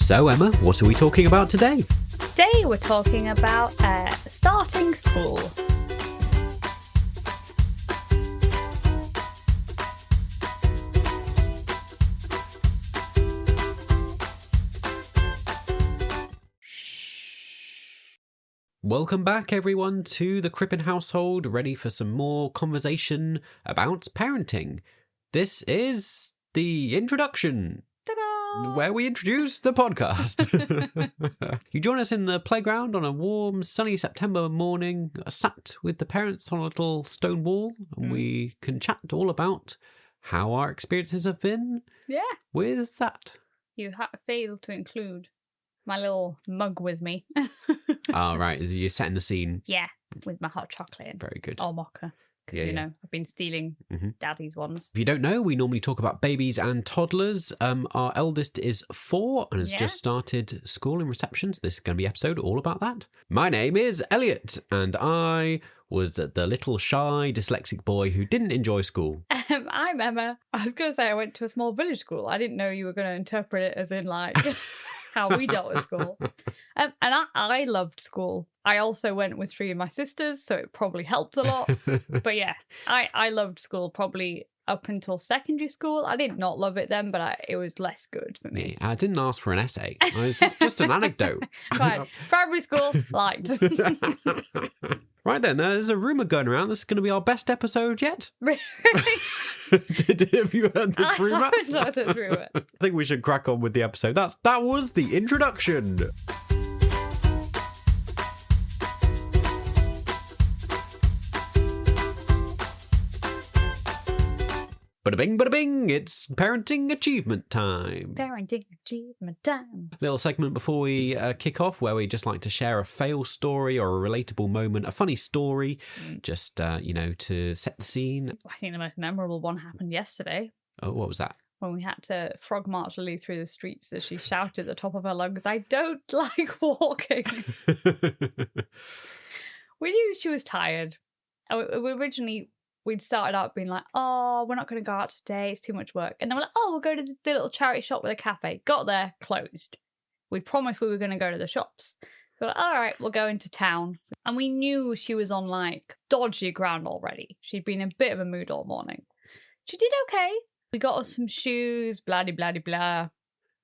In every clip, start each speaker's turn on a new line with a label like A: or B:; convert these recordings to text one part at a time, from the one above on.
A: So, Emma, what are we talking about today?
B: Today we're talking about starting school.
A: Welcome back, everyone, to the Crippen household, ready for some more conversation about parenting. This is the introduction,
B: Ta-da!
A: where we introduce the podcast. You join us in the playground on a warm, sunny September morning, sat with the parents on a little stone wall, and we can chat all about how our experiences have been with that.
B: You failed to include my little mug with me.
A: Oh, right. You're setting the scene.
B: Yeah, with my hot chocolate.
A: Very good.
B: Or mocha. Because, I've been stealing Daddy's ones.
A: If you don't know, we normally talk about babies and toddlers. Our eldest is 4 and has just started school in reception. So this is going to be an episode all about that. My name is Elliot, and I was the little shy dyslexic boy who didn't enjoy school.
B: I'm Emma. I was going to say I went to a small village school. I didn't know you were going to interpret it as in like how we dealt with school. And I loved school. I also went with 3 of my sisters, so it probably helped a lot. But yeah, I loved school probably up until secondary school. I did not love it then, but it was less good for me.
A: I didn't ask for an essay. It's just an anecdote.
B: Right, primary school, liked.
A: Right then, there's a rumour going around. This is going to be our best episode yet.
B: Really?
A: Have you heard this rumour?
B: I haven't heard this rumour.
A: I think we should crack on with the episode. That was the introduction. Bada bing, bada bing, it's parenting achievement time.
B: Parenting achievement time.
A: Little segment before we kick off where we just like to share a fail story or a relatable moment, a funny story, just, to set the scene.
B: I think the most memorable one happened yesterday.
A: Oh, what was that?
B: When we had to frog march Lilly through the streets as she shouted at the top of her lungs, "I don't like walking." We knew she was tired. We'd started out being like, oh, we're not going to go out today, it's too much work. And then we're like, oh, we'll go to the little charity shop with a cafe. Got there, closed. We'd promised we were going to go to the shops. So we're like, all right, we'll go into town. And we knew she was on like dodgy ground already. She'd been in a bit of a mood all morning. She did okay. We got her some shoes, blah-de-blah-de-blah.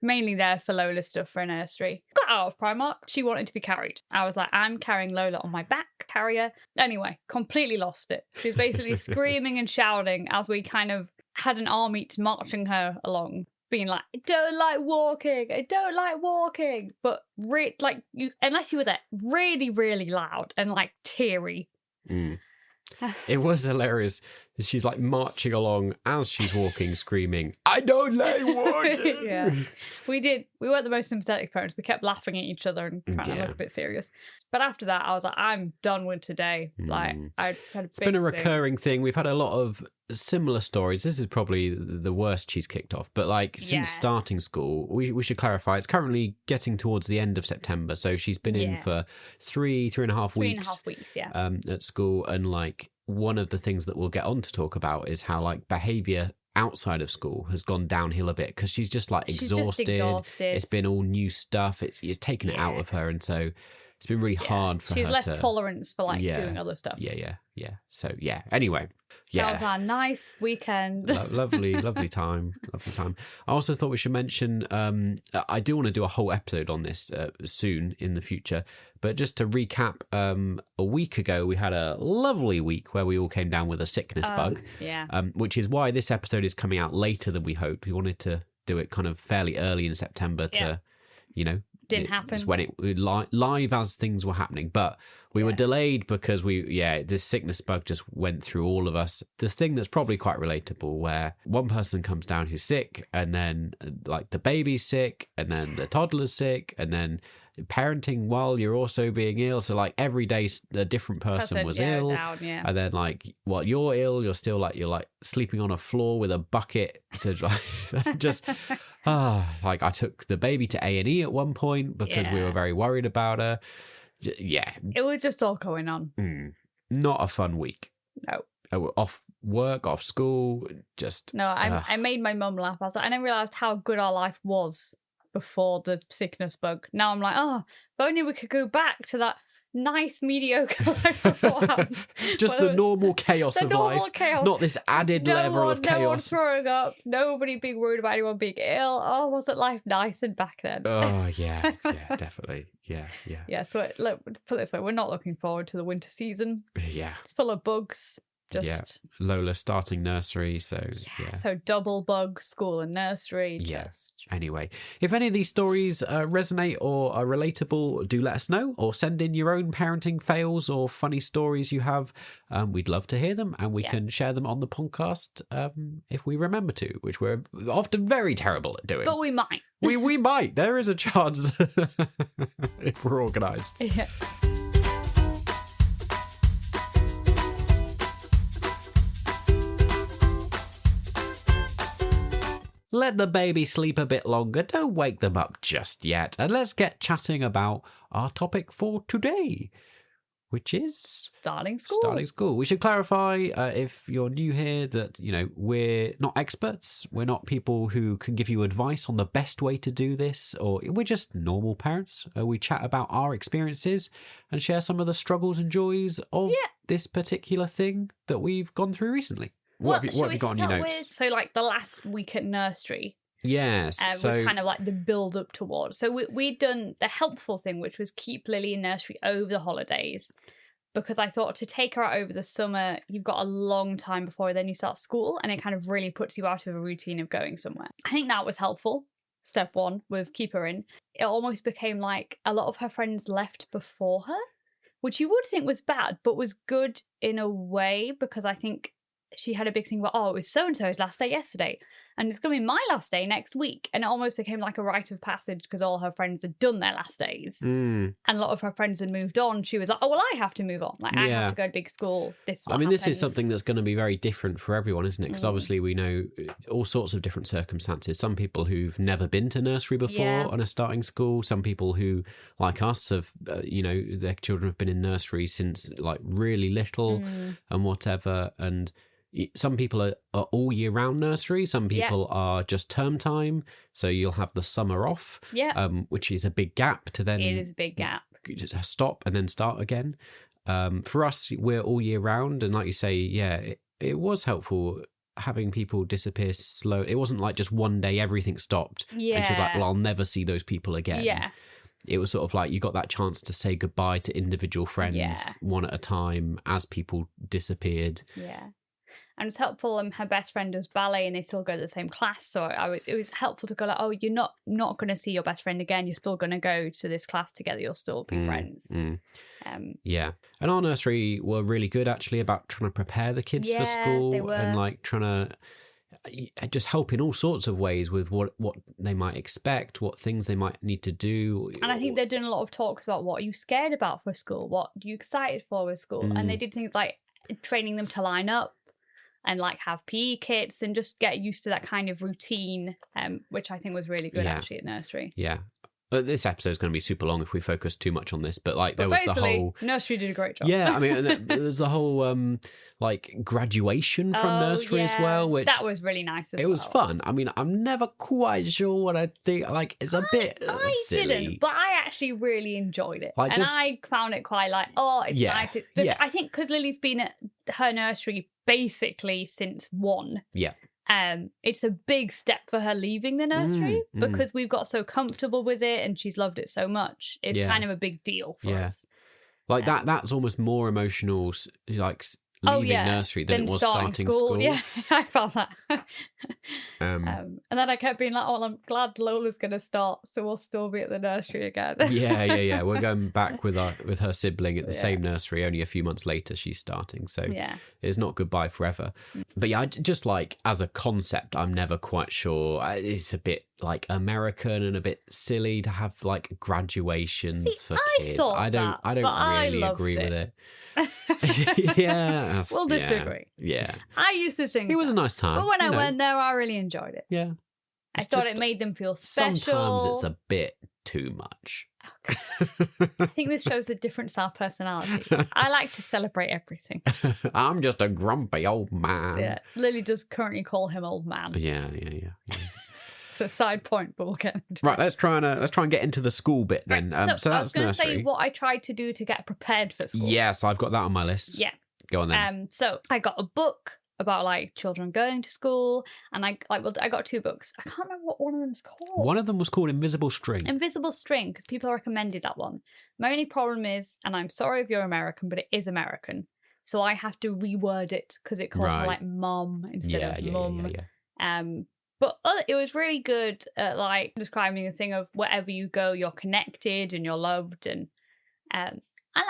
B: Mainly there for Lola's stuff for a nursery. Got out of Primark. She wanted to be carried. I was like, I'm carrying Lola on my back. Carrier. Anyway, completely lost it. She was basically screaming and shouting as we kind of had an army marching her along, being like, I don't like walking. I don't like walking. But unless you were there, really, really loud and like teary.
A: It was hilarious. She's like marching along as she's walking, screaming, I don't like walking.
B: Yeah, we did. We weren't the most sympathetic parents. We kept laughing at each other and trying to look a bit serious. But after that, I was like, I'm done with today. Like, I had
A: It's been a recurring thing. We've had a lot of similar stories. This is probably the worst she's kicked off. But like since starting school, we should clarify, it's currently getting towards the end of September. So she's been in for three and a half weeks.
B: 3.5 weeks,
A: at school. And like one of the things that we'll get on to talk about is how like behaviour outside of school has gone downhill a bit because she's just like exhausted. It's been all new stuff. It's taken it out of her, and so it's been really hard for her.
B: She has less tolerance for like doing other stuff.
A: Yeah. So anyway,
B: that was our nice weekend.
A: Lovely time. I also thought we should mention, I do want to do a whole episode on this soon in the future, but just to recap, a week ago we had a lovely week where we all came down with a sickness bug, which is why this episode is coming out later than we hoped. We wanted to do it kind of fairly early in September to,
B: didn't happen.
A: It's when it live as things were happening, but we were delayed because this sickness bug just went through all of us. The thing that's probably quite relatable, where one person comes down who's sick, and then like the baby's sick, and then the toddler's sick, and then parenting while you're also being ill. So like every day a different person was ill, and then like while you're ill, you're sleeping on a floor with a bucket to just. Like I took the baby to A&E at one point because we were very worried about her.
B: It was just all going on.
A: Not a fun week.
B: No.
A: Off work, off school, just...
B: No, I made my mum laugh. I then realised how good our life was before the sickness bug. Now I'm like, oh, if only we could go back to that nice mediocre life beforehand.
A: Just the normal chaos of life.
B: Chaos.
A: Not this added level of chaos.
B: No one throwing up, nobody being worried about anyone being ill. Oh, wasn't life nice and back then?
A: Oh, yeah, definitely. Yeah.
B: Yeah, so look, put it this way, we're not looking forward to the winter season.
A: Yeah.
B: It's full of bugs.
A: Lola starting nursery, so
B: so double bug, school and nursery.
A: Anyway, if any of these stories resonate or are relatable, do let us know, or send in your own parenting fails or funny stories you have. We'd love to hear them, and we can share them on the podcast if we remember to, which we're often very terrible at doing,
B: but we might.
A: we might. There is a chance if we're organised.
B: Yeah.
A: Let the baby sleep a bit longer. Don't wake them up just yet. And let's get chatting about our topic for today, which is
B: starting school.
A: Starting school. We should clarify, if you're new here, that, we're not experts. We're not people who can give you advice on the best way to do this, or we're just normal parents. We chat about our experiences and share some of the struggles and joys of this particular thing that we've gone through recently. What have you got on your notes?
B: So, like, the last week at nursery.
A: Yes.
B: So was kind of like the build up towards. So we'd done the helpful thing, which was keep Lily in nursery over the holidays. Because I thought to take her out over the summer, you've got a long time before then you start school. And it kind of really puts you out of a routine of going somewhere. I think that was helpful. Step one was keep her in. It almost became like a lot of her friends left before her, which you would think was bad, but was good in a way, because I think she had a big thing about, it was so-and-so's last day yesterday, and it's going to be my last day next week. And it almost became like a rite of passage because all her friends had done their last days. And a lot of her friends had moved on. She was like, I have to move on. Like, I have to go to big school. This is
A: something that's going to be very different for everyone, isn't it? Because obviously we know all sorts of different circumstances. Some people who've never been to nursery before and are starting school. Some people who, like us, have, their children have been in nursery since like really little and whatever. And some people are all year round nursery. Some people are just term time. So you'll have the summer off, which is a big gap to then.
B: It is a big gap.
A: Just stop and then start again. For us, we're all year round. And like you say, it was helpful having people disappear slow. It wasn't like just one day everything stopped. Yeah. And she was like, well, I'll never see those people again. Yeah. It was sort of like you got that chance to say goodbye to individual friends one at a time as people disappeared.
B: Yeah. And it was helpful. Her best friend does ballet, and they still go to the same class. So it was helpful to go like, you're not going to see your best friend again. You're still going to go to this class together. You'll still be friends.
A: Yeah. And our nursery were really good actually about trying to prepare the kids for school and like trying to just help in all sorts of ways with what they might expect, what things they might need to do.
B: And I think they've done a lot of talks about what are you scared about for school, what are you excited for with school, and they did things like training them to line up and like have PE kits and just get used to that kind of routine, which I think was really good actually at nursery.
A: Yeah. This episode is going to be super long if we focus too much on this, but like there was the whole
B: nursery did a great job.
A: Yeah, I mean, there's the whole like graduation from nursery as well, which
B: that was really nice.
A: It was fun. I mean, I'm never quite sure what I think. Like, it's a bit silly.
B: Didn't, but I actually really enjoyed it, like, and I found it quite like it's nice. I think because Lily's been at her nursery basically since 1.
A: Yeah.
B: It's a big step for her leaving the nursery because we've got so comfortable with it and she's loved it so much. It's kind of a big deal for us.
A: Like that's almost more emotional, like leaving nursery than it was starting school.
B: Yeah, I felt that. And then I kept being like, I'm glad Lola's going to start, so we'll still be at the nursery again.
A: Yeah. We're going back with her sibling at the same nursery. Only a few months later, she's starting. So it's not goodbye forever. But yeah, just like as a concept, I'm never quite sure. It's a bit like American and a bit silly to have like graduations for kids. I don't really agree with it.
B: We'll disagree.
A: Yeah.
B: I used to think
A: it was a nice time.
B: But when I went there, I really enjoyed it.
A: Yeah.
B: I thought it made them feel special.
A: Sometimes it's a bit too much.
B: I think this shows a different style personality. I like to celebrate everything.
A: I'm just a grumpy old man.
B: Yeah. Lily does currently call him old man.
A: Yeah.
B: It's a side point, but we'll get into
A: Right,
B: it.
A: let's try and get into the school bit then. So
B: I
A: that's
B: was going to
A: nursery.
B: say what I tried to do to get prepared for school.
A: Yes, I've got that on my list.
B: Yeah.
A: Go on then.
B: So I got a book about like children going to school, and I got 2 books. I can't remember what one of them's called.
A: One of them was called Invisible String.
B: Invisible String, because people recommended that one. My only problem is, and I'm sorry if you're American, but it is American, so I have to reword it because it calls her like mum instead of mum. But it was really good at like describing the thing of wherever you go, you're connected and you're loved, and I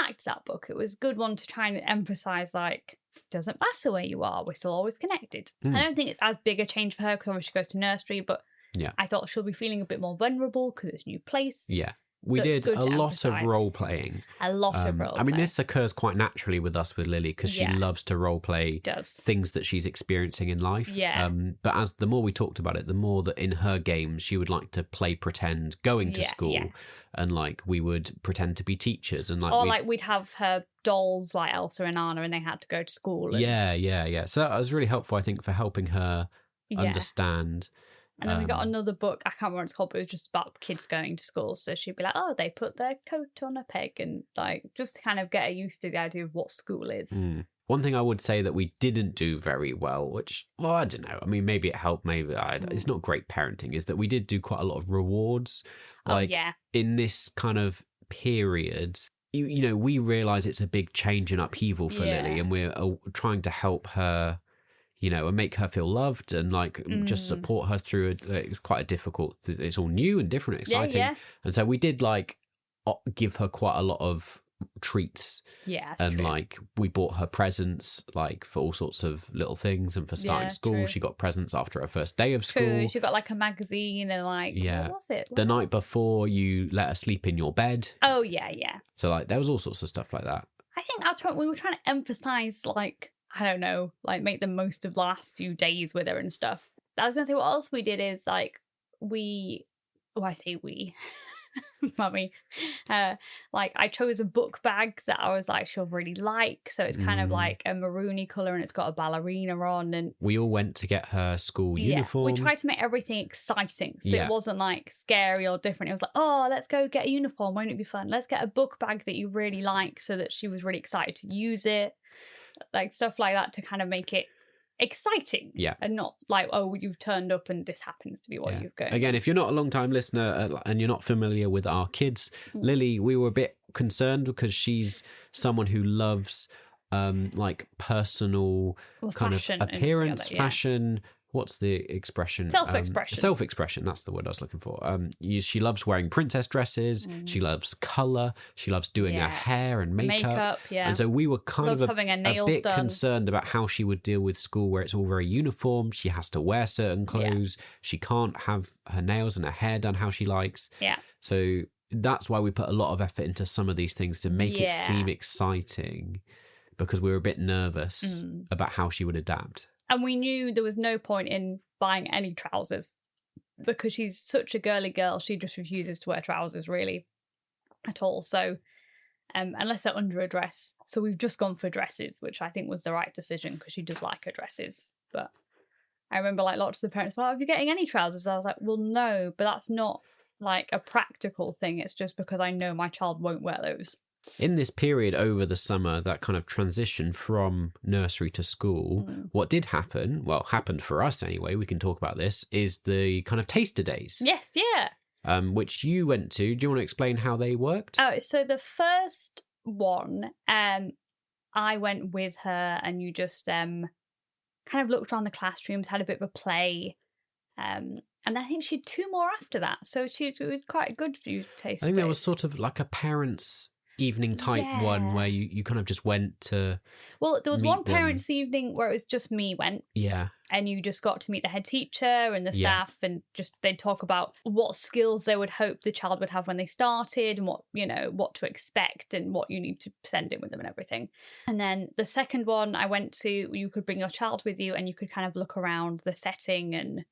B: liked that book. It was a good one to try and emphasize like, doesn't matter where you are, we're still always connected. I don't think it's as big a change for her because obviously she goes to nursery, but I thought she'll be feeling a bit more vulnerable because it's a new place.
A: Yeah. We did a lot of role playing.
B: A lot of role playing.
A: I mean, this occurs quite naturally with us with Lily because she loves to role play things that she's experiencing in life.
B: Yeah.
A: But as the more we talked about it, the more that in her games she would like to play pretend going to school, and like we would pretend to be teachers, and like
B: we'd have her dolls like Elsa and Anna, and they had to go to school. And...
A: Yeah. So that was really helpful, I think, for helping her understand.
B: And then we got another book, I can't remember what it's called, but it was just about kids going to school. So she'd be like, oh, they put their coat on a peg, and like just to kind of get her used to the idea of what school is.
A: One thing I would say that we didn't do very well, which, well, I don't know. I mean, maybe it helped, maybe it's not great parenting, is that we did do quite a lot of rewards. Like in this kind of period, you know, we realise it's a big change and upheaval for Lily, and we're trying to help her, you know, and make her feel loved and like just support her through it. It's quite a difficult, it's all new and different and exciting. And so we did like give her quite a lot of treats. And true. Like we bought her presents like for all sorts of little things, and for starting school she got presents after her first day of school.
B: She got like a magazine and like what was it?
A: The night before you let her sleep in your bed.
B: Oh yeah.
A: So like there was all sorts of stuff like that.
B: I think we were trying to emphasize like, I don't know, like make the most of the last few days with her and stuff. I was going to say what else we did is like I say we, mummy, like I chose a book bag that I was like, she'll really like. So it's kind of like a maroony colour and it's got a ballerina on. And
A: we all went to get her school uniform.
B: We tried to make everything exciting. So it wasn't like scary or different. It was like, oh, let's go get a uniform. Won't it be fun? Let's get a book bag that you really like, so that she was really excited to use it. Like stuff like that to kind of make it exciting, and not like, oh, you've turned up and this happens to be what you've got.
A: Again, if you're not a long time listener and you're not familiar with our kids, Lily, we were a bit concerned because she's someone who loves like personal kind of appearance, fashion. What's the expression?
B: Self-expression.
A: Self-expression, that's the word I was looking for. She loves wearing princess dresses. She loves colour. She loves doing her hair and makeup. And so we were kind of a bit concerned about how she would deal with school where it's all very uniform. She has to wear certain clothes. She can't have her nails and her hair done how she likes. So that's why we put a lot of effort into some of these things to make it seem exciting, because we were a bit nervous about how she would adapt.
B: And we knew there was no point in buying any trousers because she's such a girly girl. She just refuses to wear trousers really at all. So unless they're under a dress. So we've just gone for dresses, which I think was the right decision because she does like her dresses. But I remember like lots of the parents, well, are you getting any trousers? I was like, well, no, but that's not like a practical thing. It's just because I know my child won't wear those.
A: In this period over the summer, that kind of transition from nursery to school, what did happen, well, happened for us anyway, we can talk about this, is the kind of taster days.
B: Yes,
A: which you went to. Do you want to explain how they worked?
B: Oh, so the first one, I went with her and you just kind of looked around the classrooms, had a bit of a play. And then I think she had 2 more after that. So she did quite a good few taster
A: I think
B: days.
A: there was sort of like a parents' evening type one where you kind of just went to
B: there was one parents' evening where it was just me went, and you just got to meet the head teacher and the staff, and just they'd talk about what skills they would hope the child would have when they started, and what to expect and what you need to send in with them and everything. And then the second one I went to, you could bring your child with you and you could kind of look around the setting and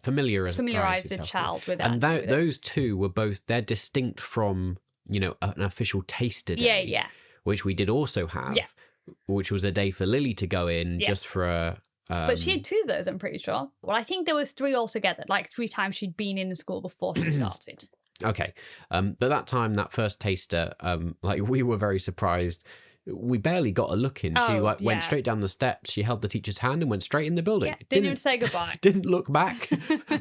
B: familiarize
A: the
B: child with it.
A: And those two were both, they're distinct from an official taster day, which we did also have, which was a day for Lily to go in just for
B: But she had 2 of those, I'm pretty sure. Well, I think there was 3 altogether, like 3 times she'd been in the school before she started.
A: Okay. But that time, that first taster, like we were very surprised. We barely got a look in. She went straight down the steps. She held the teacher's hand and went straight in the building.
B: Yeah, didn't even say goodbye.
A: Didn't look back.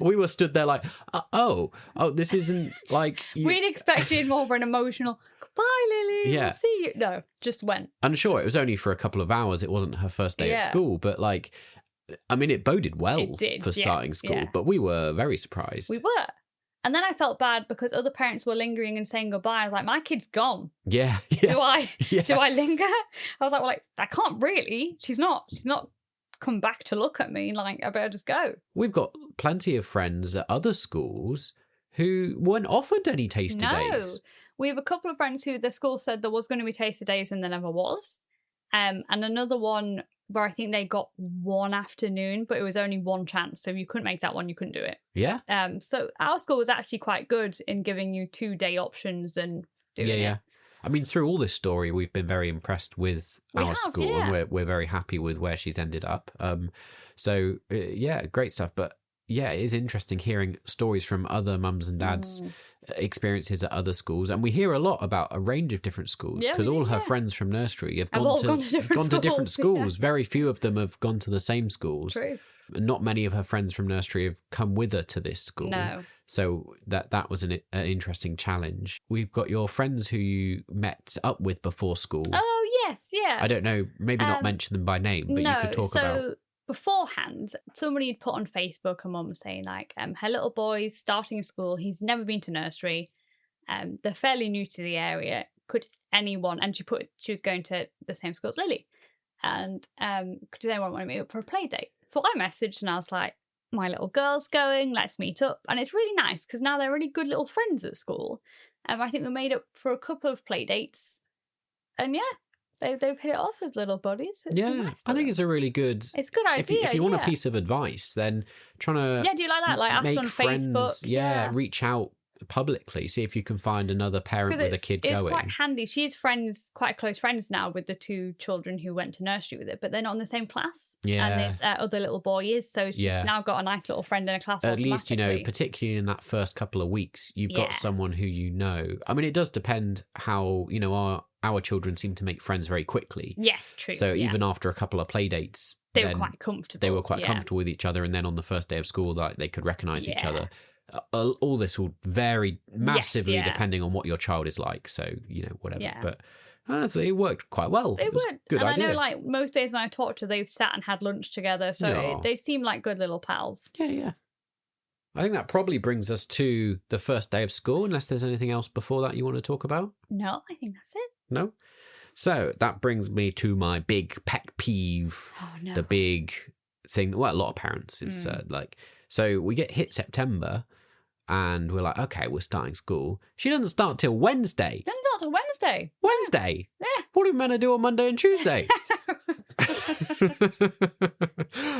A: We were stood there like, oh, this isn't like...
B: We'd expected more of an emotional, goodbye, Lily, we'll see you. No, just went.
A: And sure, it was only for a couple of hours. It wasn't her first day at school, but like, I mean, it boded well for starting school, but we were very surprised.
B: We were. And then I felt bad because other parents were lingering and saying goodbye. I was like, my kid's gone.
A: Yeah.
B: Do I linger? I was like, I can't really. She's not come back to look at me. Like, I better just go.
A: We've got plenty of friends at other schools who weren't offered any taster days.
B: We have a couple of friends who the school said there was going to be taster days and there never was. And another one where I think they got one afternoon, but it was only one chance. So if you couldn't make that one, you couldn't do it.
A: Yeah.
B: So our school was actually quite good in giving you 2-day options and doing it. Yeah.
A: I mean, through all this story, we've been very impressed with our school, and we're very happy with where she's ended up. So great stuff. But yeah, it is interesting hearing stories from other mums and dads' experiences at other schools. And we hear a lot about a range of different schools because all her friends from nursery have gone to different schools. Very few of them have gone to the same schools.
B: True.
A: Not many of her friends from nursery have come with her to this school.
B: No.
A: So that was an interesting challenge. We've got your friends who you met up with before school.
B: Oh, yes, yeah.
A: I don't know, maybe not mention them by name, but you could talk about...
B: Beforehand, somebody had put on Facebook, a mum saying like, her little boy's starting school. He's never been to nursery. They're fairly new to the area. Could anyone? And she was going to the same school as Lily. And does anyone want to meet up for a play date? So I messaged and I was like, my little girl's going. Let's meet up. And it's really nice because now they're really good little friends at school. I think we made up for a couple of play dates. And They've hit it off as little buddies. Nice
A: I think it's a really good...
B: It's a good idea,
A: If you want a piece of advice, then trying to...
B: Yeah, do you like that? Like, ask on
A: friends,
B: Facebook.
A: Reach out publicly, see if you can find another parent with a kid going.
B: It's quite handy. She has friends, quite close friends now with the 2 children who went to nursery with her, but they're not in the same class. Yeah. And this other little boy is, so she's now got a nice little friend in a class
A: At least, particularly in that first couple of weeks, you've got someone who you know. I mean, it does depend how, our children seem to make friends very quickly.
B: Yes, true.
A: So even after a couple of play dates,
B: they were quite comfortable.
A: They were quite comfortable with each other, and then on the first day of school, like they could recognise each other. All this will vary massively depending on what your child is like. So whatever. Yeah. But so it worked quite well. It was a good idea.
B: I know, like most days when I talked to her, they've sat and had lunch together, so they seem like good little pals.
A: Yeah. I think that probably brings us to the first day of school, unless there's anything else before that you want to talk about.
B: No, I think that's it.
A: No? So that brings me to my big pet peeve.
B: Oh, no.
A: The big thing, well, a lot of parents is so we get hit September and we're like, okay, we're starting school. She doesn't start till Wednesday.
B: Doesn't start till Wednesday.
A: Wednesday?
B: Yeah.
A: What are you meant to do on Monday and Tuesday?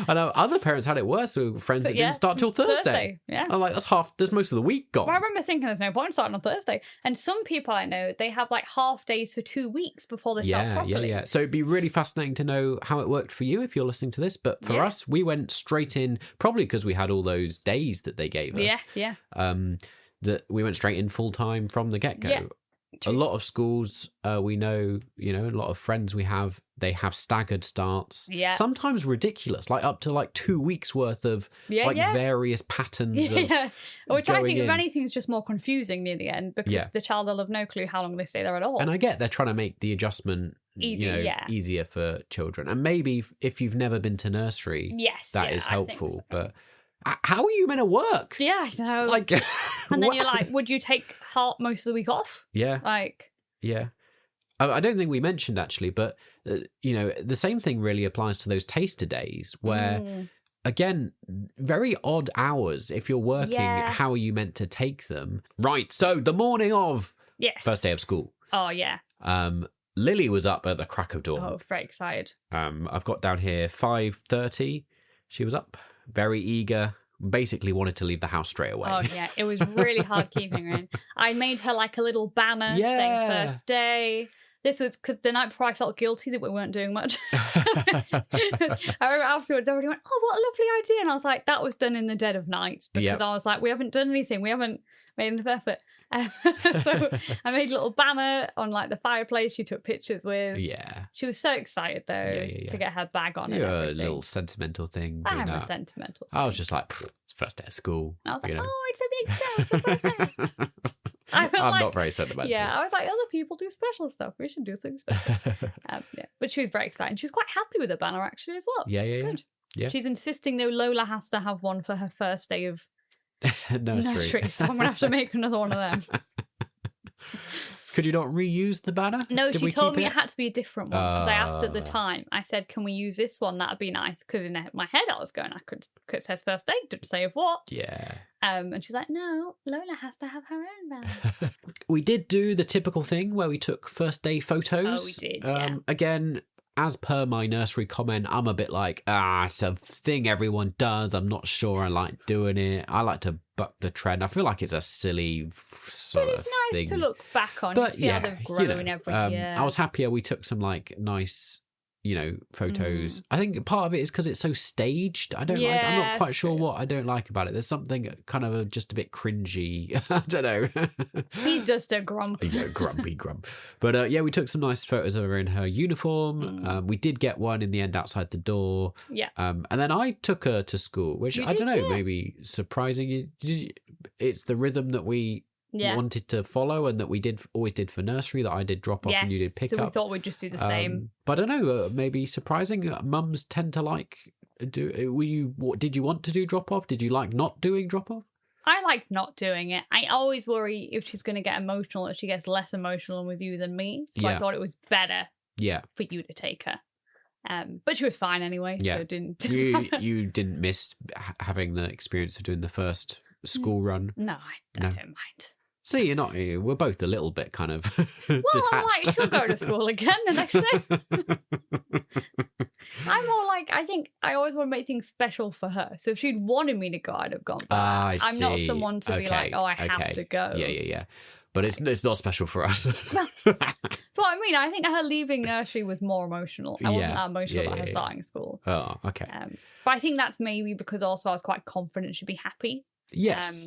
A: I know other parents had it worse with friends that didn't start till Thursday.
B: Yeah.
A: I'm like, there's most of the week gone.
B: Well, I remember thinking there's no point starting on Thursday. And some people I know, they have like half days for 2 weeks before they start properly.
A: Yeah. So it'd be really fascinating to know how it worked for you if you're listening to this. But for us, we went straight in, probably because we had all those days that they gave us.
B: Yeah.
A: That we went straight in full time from the get-go. Yeah. A lot of schools we know, a lot of friends we have, they have staggered starts. Yeah. Sometimes ridiculous, like up to like 2 weeks worth of various patterns.
B: Which I think, if anything, is just more confusing near the end because the child will have no clue how long they stay there at all.
A: And I get they're trying to make the adjustment easier for children. And maybe if you've never been to nursery, that is helpful. But how are you meant to work?
B: Yeah, I know.
A: Like,
B: and then you're like, would you take most of the week off?
A: Yeah.
B: Like,
A: yeah. I don't think we mentioned actually, but the same thing really applies to those taster days where, again, very odd hours. If you're working, how are you meant to take them? Right. So the morning of first day of school.
B: Oh yeah.
A: Lily was up at the crack of dawn.
B: Oh, very excited.
A: I've got down here 5:30. She was up. Very eager, basically wanted to leave the house straight away.
B: Oh, yeah. It was really hard keeping her in. I made her like a little banner saying first day. This was because the night before I felt guilty that we weren't doing much. I remember afterwards, everybody went, "Oh, what a lovely idea!" And I was like, "That was done in the dead of night," because I was like, "We haven't done anything. We haven't made enough effort." So I made a little banner on like the fireplace. She took pictures with.
A: Yeah.
B: She was so excited though to get her bag on. And everything.
A: A little sentimental thing.
B: I am a sentimental thing.
A: I was just like, it's first day of school.
B: And I was like, oh, it's a big step. It's the first day. I'm like, not
A: very sentimental.
B: Yeah, I was like, other people do special stuff. We should do something special. But she was very excited. She was quite happy with the banner actually as well. Good. Yeah. She's insisting though Lola has to have one for her first day of nursery. So I'm going to have to make another one of them.
A: Could you not reuse the banner?
B: No, she told me it had to be a different one. Because I asked at the time, I said, can we use this one? That'd be nice. Because in my head I was going, it says first aid, didn't say of what.
A: Yeah.
B: And she's like, no, Lola has to have her own banner.
A: We did do the typical thing where we took first day photos.
B: Oh, we did, yeah.
A: Again, as per my nursery comment, I'm a bit like, it's a thing everyone does. I'm not sure I like doing it. I like to buck the trend. I feel like it's a silly sort of thing. But it's nice
B: to look back on.
A: But
B: see how they've grown every year.
A: I was happier we took some like nice, photos. I think part of it is because it's so staged. I'm not quite sure what I don't like about it. There's something kind of just a bit cringy. I don't know.
B: He's just a grump.
A: Grumpy grump. But we took some nice photos of her in her uniform. We did get one in the end outside the door.
B: Yeah.
A: And then I took her to school, which I don't know, maybe surprising. It's the rhythm that we wanted to follow and that we always did for nursery, that I did drop off and you did pick up.
B: So we thought we'd just do the same.
A: But I don't know, maybe surprising. Mums tend to like did you want to do drop off? Did you like not doing drop off?
B: I like not doing it. I always worry if she's going to get emotional, if she gets less emotional with you than me. So I thought it was better for you to take her. But she was fine anyway. So it didn't.
A: You didn't miss having the experience of doing the first school run?
B: No, I don't mind.
A: See, we're both a little bit kind of
B: detached. I'm like, she'll go to school again the next day. I'm more like, I think I always want to make things special for her. So if she'd wanted me to go, I'd have gone. I'm not someone to be like, I have to go.
A: Yeah. But it's not special for us.
B: So I mean, I think her leaving nursery was more emotional. I wasn't that emotional about her starting school.
A: Oh, okay.
B: But I think that's maybe because also I was quite confident she'd be happy.
A: Yes.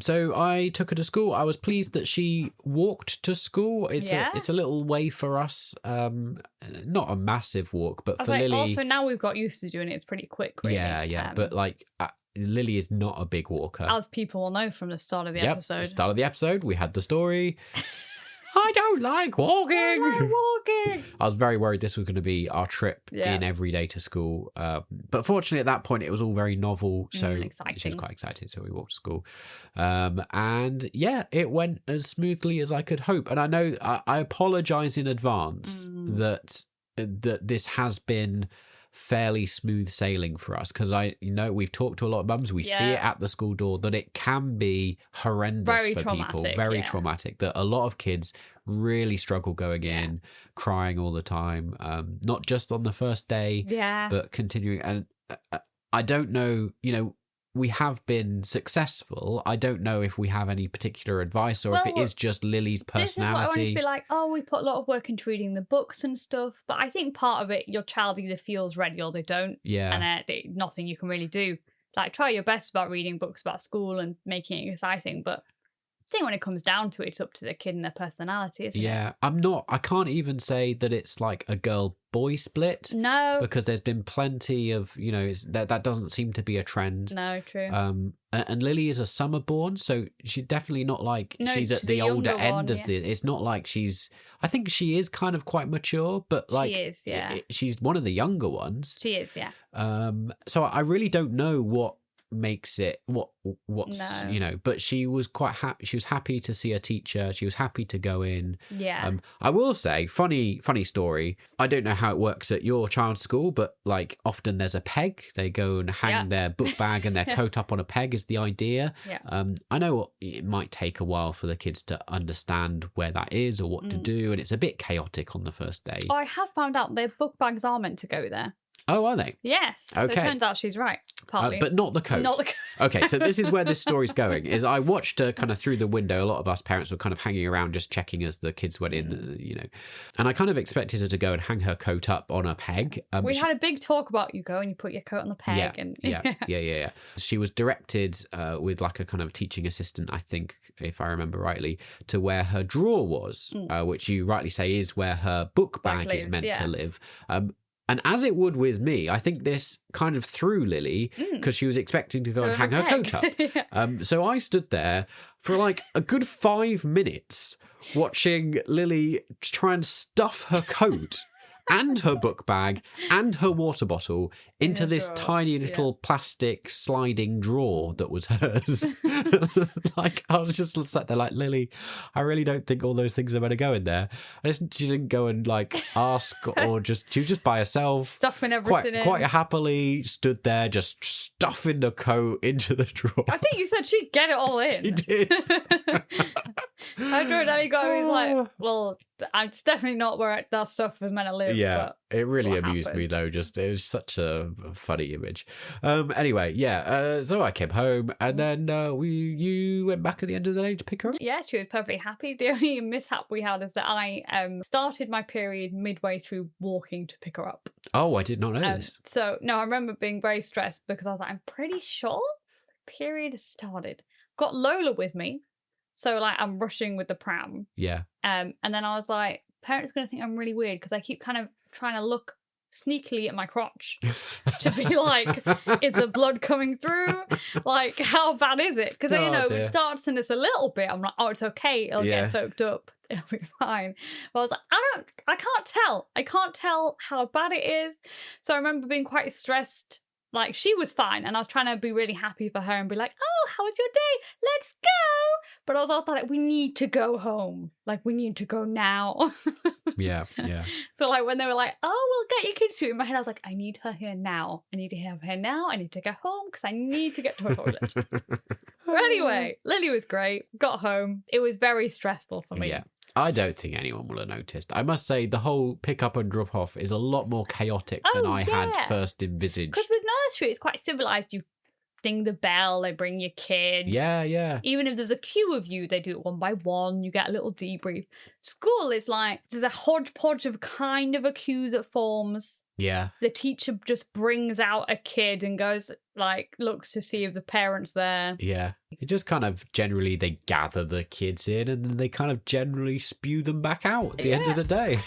A: So I took her to school. I was pleased that she walked to school. It's a little way for us. Not a massive walk, but for Lily.
B: Also, now we've got used to doing it. It's pretty quick, really.
A: Yeah. But like, Lily is not a big walker.
B: As people will know from the start of the episode.
A: The start of the episode, we had the story. I don't like walking. I was very worried this was going to be our trip in every day to school. But fortunately, at that point, it was all very novel. So she was quite excited. So we walked to school. And it went as smoothly as I could hope. And I know I apologize in advance that this has been fairly smooth sailing for us, because we've talked to a lot of mums, we see it at the school door that it can be horrendous for people, very traumatic, that a lot of kids really struggle going in, crying all the time, not just on the first day, but continuing. And I don't know, we have been successful. I don't know if we have any particular advice or if it is just Lily's personality. This is what I want to be like, we put a lot of work into reading the books and stuff. But I think part of it, your child either feels ready or they don't. Yeah. And nothing you can really do. Like, try your best about reading books about school and making it exciting. But I think when it comes down to it, it's up to the kid and their personality, isn't it? Yeah. I can't even say that it's like a girl-boy split. No. Because there's been plenty of, that doesn't seem to be a trend. No, true. And Lily is a summer born, so she's definitely not like she's at the older end of the. It's not like I think she is kind of quite mature, but like she is, she's one of the younger ones. She is, yeah. So I really don't know what makes it what's but she was quite happy. She was happy to see a teacher. She was happy to go in. I will say, funny story, I don't know how it works at your child's school, but like often there's a peg. They go and hang their book bag and their coat up on a peg is the idea. I know it might take a while for the kids to understand where that is or what to do, and it's a bit chaotic on the first day. I have found out their book bags are meant to go there. Oh, are they?
B: Yes. So
A: Okay.
B: it turns out she's right, partly.
A: But not the coat.
B: Not the
A: Okay, so this is where this story's going, is I watched her kind of through the window. A lot of us parents were kind of hanging around just checking as the kids went in, you know. And I kind of expected her to go and hang her coat up on a peg.
B: We had a big talk about you go and you put your coat on the peg.
A: Yeah. She was directed with like a kind of teaching assistant, I think, if I remember rightly, to where her drawer was, which you rightly say is where her book bag is meant to live. And as it would with me, I think this kind of threw Lily because she was expecting to go and hang her coat up. So I stood there for like a good 5 minutes watching Lily try and stuff her coat and her book bag and her water bottle into this tiny little plastic sliding drawer that was hers. Like, I was just sat there like, Lily, I really don't think all those things are going to go in there. She didn't go and like ask or she was just by herself.
B: Stuffing everything
A: quite happily stood there just stuffing the coat into the drawer.
B: I think you said she'd get it all in.
A: She did.
B: After Ellie got me, he's like, well, it's definitely not where that stuff was meant to live.
A: Yeah,
B: but
A: it really amused
B: happened.
A: me though. Just it was such a funny image. Anyway, so I came home and then you went back at the end of the day to pick her up.
B: Yeah, she was perfectly happy. The only mishap we had is that I started my period midway through walking to pick her up.
A: Oh, I did not know this.
B: So no, I remember being very stressed because I was like, I'm pretty sure the period has started. Got Lola with me. So, like, I'm rushing with the pram.
A: Yeah.
B: And then I was like, parents are going to think I'm really weird because I keep kind of trying to look sneakily at my crotch to be like, is the blood coming through? Like, how bad is it? Because, if it starts and it's a little bit, I'm like, oh, it's okay. It'll get soaked up. It'll be fine. But I was like, I can't tell. I can't tell how bad it is. So I remember being quite stressed. Like, she was fine, and I was trying to be really happy for her and be like, oh, how was your day? Let's go! But I was also like, we need to go home. Like, we need to go now.
A: Yeah.
B: So, like, when they were like, oh, we'll get your kids to it, in my head, I was like, I need her here now. I need to have her now. I need to go home because I need to get to a toilet. But anyway, Lily was great. Got home. It was very stressful for me.
A: Yeah. I don't think anyone will have noticed. I must say the whole pick up and drop off is a lot more chaotic than I had first envisaged.
B: Because with nursery, it's quite civilised. You ding the bell, they bring your kid.
A: Yeah.
B: Even if there's a queue of you, they do it one by one. You get a little debrief. School is like, there's a hodgepodge of kind of a queue that forms.
A: Yeah.
B: The teacher just brings out a kid and goes, like, looks to see if the parent's there.
A: Yeah. It just kind of generally they gather the kids in and then they kind of generally spew them back out at the end of the day.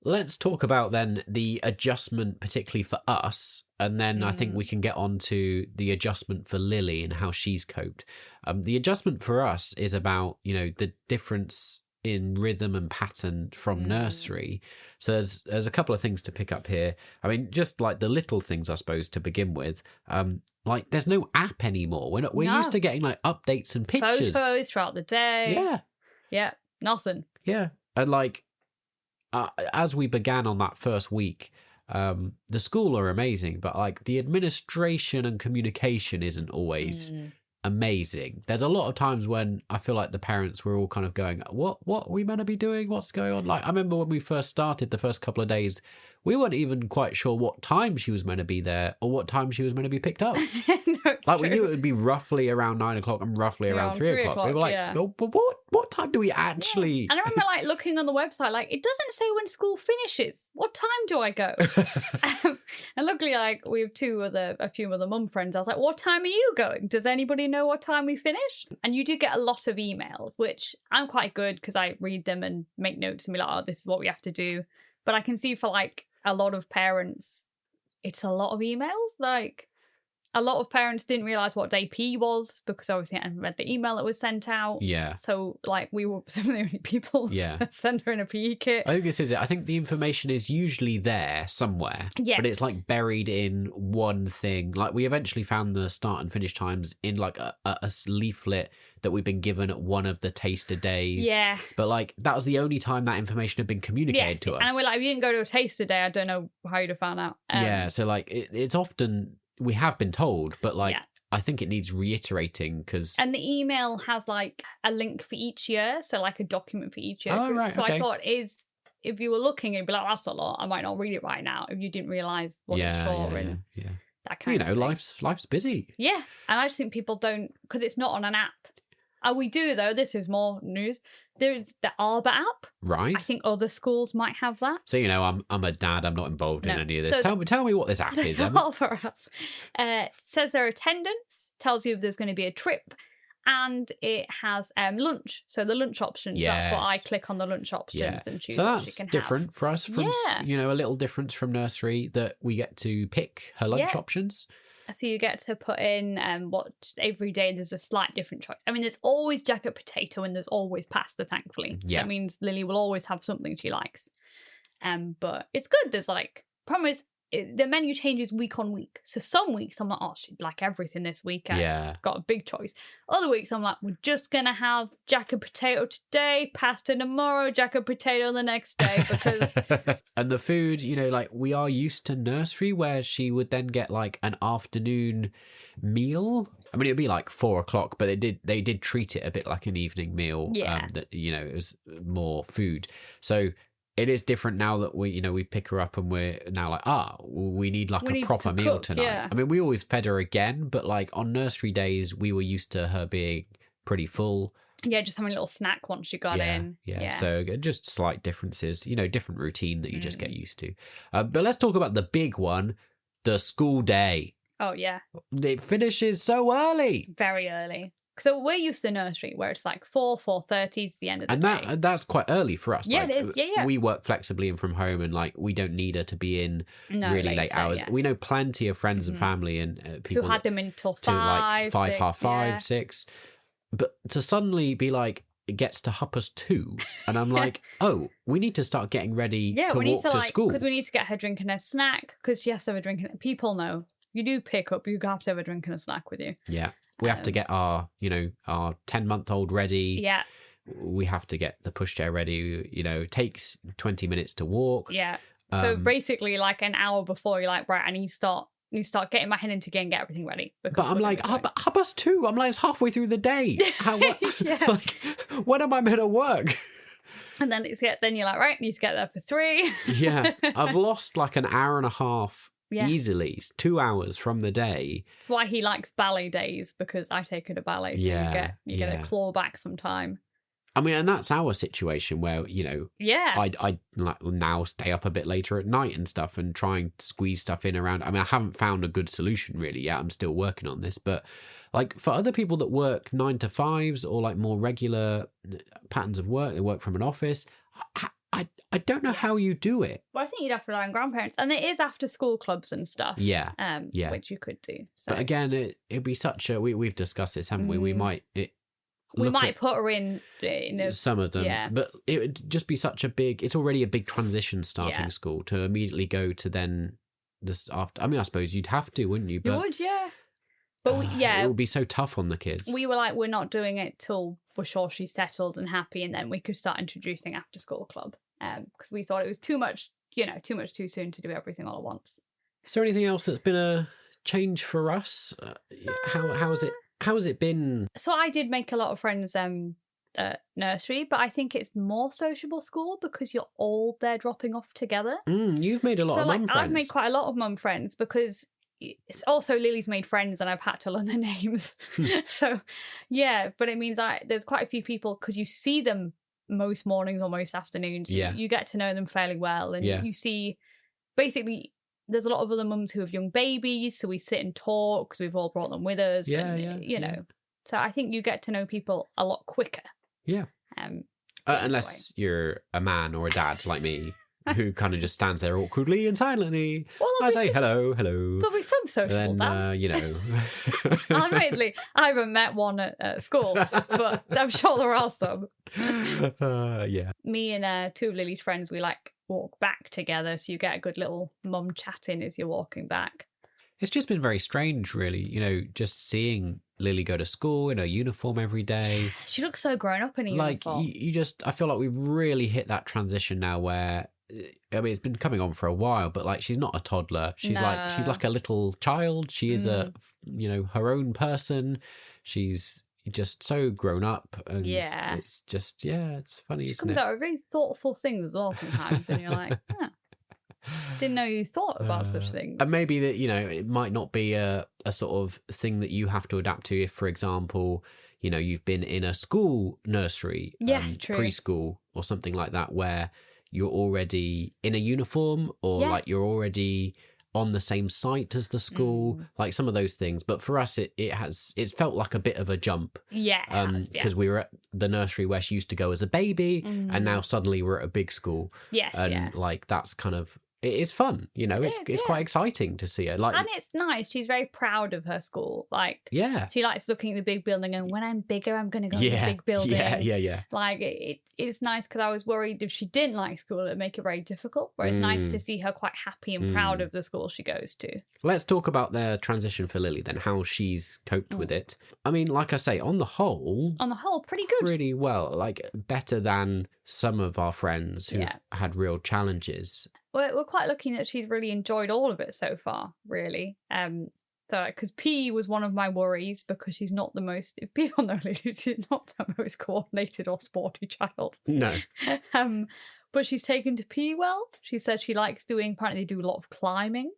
A: Let's talk about then the adjustment, particularly for us, and then I think we can get on to the adjustment for Lily and how she's coped. The adjustment for us is about, the difference in rhythm and pattern from nursery. So there's a couple of things to pick up here. I mean, just like the little things, I suppose, to begin with. Like there's no app anymore. We're used to getting like updates and pictures.
B: Photos throughout the day.
A: Yeah.
B: Yeah. Nothing.
A: Yeah. And like, as we began on that first week, the school are amazing, but like the administration and communication isn't always amazing. There's a lot of times when I feel like the parents were all kind of going, what are we meant to be doing? What's going on? Like, I remember when we first started the first couple of days, we weren't even quite sure what time she was meant to be there or what time she was meant to be picked up. We knew it would be roughly around 9 o'clock and roughly around 3 o'clock. We were like, oh, but what time do we actually...
B: Yeah. And I remember looking on the website, it doesn't say when school finishes. What time do I go? And luckily, we have a few other mum friends. I was like, what time are you going? Does anybody know what time we finish? And you do get a lot of emails, which I'm quite good because I read them and make notes and be like, oh, this is what we have to do. But I can see for a lot of parents, it's a lot of emails. A lot of parents didn't realise what day P was because obviously I hadn't read the email that was sent out.
A: Yeah.
B: So we were some of the only people send her in a PE kit.
A: I think this is it. I think the information is usually there somewhere.
B: Yeah.
A: But it's buried in one thing. We eventually found the start and finish times in a leaflet that we've been given at one of the taster days.
B: Yeah.
A: But that was the only time that information had been communicated to us.
B: And we're like, if you didn't go to a taster day, I don't know how you'd have found out.
A: So it's often... We have been told, but I think it needs reiterating because...
B: And the email has like a link for each year, so like a document for each year.
A: Oh, right,
B: so
A: okay.
B: I thought if you were looking, it'd be like, that's a lot. I might not read it right now if you didn't realise what it's for and that kind of thing.
A: life's busy.
B: Yeah, and I just think people don't, because it's not on an app. We do, though. This is more news. There's the Arbor app.
A: Right.
B: I think other schools might have that.
A: So, I'm a dad. I'm not involved in any of this.
B: So
A: tell me what this app is, Emma.
B: Arbor app. It says their attendance, tells you if there's going to be a trip, and it has lunch. So the lunch options.
A: Yes.
B: That's what I click on, the lunch options and choose
A: so
B: what she
A: that's
B: can
A: different
B: have.
A: for us from, a little difference from nursery that we get to pick her lunch options.
B: So you get to put in what every day there's a slight different choice. I mean, there's always jacket potato and there's always pasta, thankfully.
A: Yeah.
B: So it means Lily will always have something she likes. But it's good. There's problem is the menu changes week on week. So some weeks I'm like, oh, she'd like everything this week. I've got a big choice. Other weeks I'm like, we're just going to have jacket potato today, pasta tomorrow, jacket potato the next day because...
A: And the food, we are used to nursery where she would then get like an afternoon meal. I mean, it'd be like 4:00, but they did treat it a bit like an evening meal.
B: Yeah.
A: That, it was more food. So... It is different now that we pick her up and we're now like, we need a proper meal tonight.
B: Yeah.
A: I mean, we always fed her again, but like on nursery days, we were used to her being pretty full.
B: Yeah, just having a little snack once she got in.
A: Yeah. So just slight differences, different routine that you just get used to. But let's talk about the big one, the school day.
B: Oh, yeah.
A: It finishes so early.
B: Very early. So we're used to nursery where it's like 4:30 is the end of the day.
A: And that's quite early for us.
B: Yeah, it is. Yeah.
A: We work flexibly and from home and we don't need her to be in really late hours.
B: Yeah.
A: We know plenty of friends and family and people
B: who had them until 5,
A: to like 5,
B: 6,
A: 5:30, 6. But to suddenly be like, it gets to 2:30 and I'm like, oh, we need to start getting ready to walk to school.
B: Because we need to get her drinking a snack because she has to have a drink. People know. You do pick up, you have to have a drink and a snack with you.
A: Yeah. We have to get our 10-month-old ready.
B: Yeah.
A: We have to get the pushchair ready. It takes 20 minutes to walk.
B: Yeah. So basically, like an hour before, you're like, right, I need to start getting my head into gear and get everything ready.
A: But I'm like, 2:30. I'm like, it's halfway through the day. When am I meant to work?
B: And then then you're like, right, I need to get there for 3.
A: Yeah. I've lost like an hour and a half.
B: Yeah.
A: Easily 2 hours from the day.
B: That's why he likes ballet days because I take her to ballet, so you get a claw back some time.
A: I mean, and that's our situation where I now stay up a bit later at night and stuff and trying to squeeze stuff in around. I mean, I haven't found a good solution really yet. I'm still working on this, but like for other people that work 9 to 5s or like more regular patterns of work, they work from an office. I don't know how you do it.
B: Well, I think you'd have to rely on grandparents. And it is after school clubs and stuff.
A: Yeah.
B: Which you could do. So.
A: But again, it'd be such a... We've discussed this, haven't we? We might
B: put her in
A: some of them.
B: Yeah.
A: But it would just be such a big... It's already a big transition starting school to immediately go to then this after... I mean, I suppose you'd have to, wouldn't you? But,
B: you would, yeah. But
A: it would be so tough on the kids.
B: We were like, we're not doing it till we're sure she's settled and happy, and then we could start introducing after school club. Because we thought it was too much too soon to do everything all at once.
A: Is there anything else that's been a change for us? How has it been?
B: So I did make a lot of friends nursery, but I think it's more sociable school because you're all there dropping off together.
A: You've made a lot of mum friends.
B: I've made quite a lot of mum friends because it's also Lily's made friends and I've had to learn their names. So yeah, but it means there's quite a few people because you see them most mornings or most afternoons. You get to know them fairly well, and you see basically there's a lot of other mums who have young babies, so we sit and talk because we've all brought them with us. You know, so I think you get to know people a lot quicker.
A: Unless you're a man or a dad like me who kind of just stands there awkwardly and silently. Well, I say hello.
B: There'll be some social dads. Admittedly, I haven't met one at school, but I'm sure there are some. Me and 2 of Lily's friends, we walk back together, so you get a good little mum chatting as you're walking back.
A: It's just been very strange, really, just seeing Lily go to school in her uniform every day.
B: She looks so grown up in a uniform.
A: I feel like we've really hit that transition now where I mean, it's been coming on for a while, but like she's not a toddler. She's like a little child. She is her own person. She's just so grown up, and it's just it's funny.
B: She
A: isn't
B: comes
A: it?
B: out with really thoughtful things as well sometimes, and you're like, didn't know you thought about such things.
A: And maybe that it might not be a sort of thing that you have to adapt to. If, for example, you've been in a school nursery, preschool, or something like that, where you're already in a uniform, or like you're already on the same site as the school, like some of those things. But for us, it's felt like a bit of a jump. Because we were at the nursery where she used to go as a baby, and now suddenly we're at a big school. Like that's kind of. It is fun, it's quite exciting to see her. Like,
B: and it's nice. She's very proud of her school. Like, she likes looking at the big building, and when I'm bigger, I'm going to go to the big building.
A: Yeah.
B: Like, it's nice, because I was worried if she didn't like school, it'd make it very difficult. But it's nice to see her quite happy and proud of the school she goes to.
A: Let's talk about the transition for Lily then, how she's coped with it. I mean, like I say, on the whole, pretty good. Pretty well. Like, better than some of our friends who've had real challenges.
B: We're quite lucky that she's really enjoyed all of it so far, really. So, because PE was one of my worries, because she's not the most, if people know Lily, she's not the most coordinated or sporty child.
A: No.
B: But she's taken to PE well. She said she likes apparently they do a lot of climbing.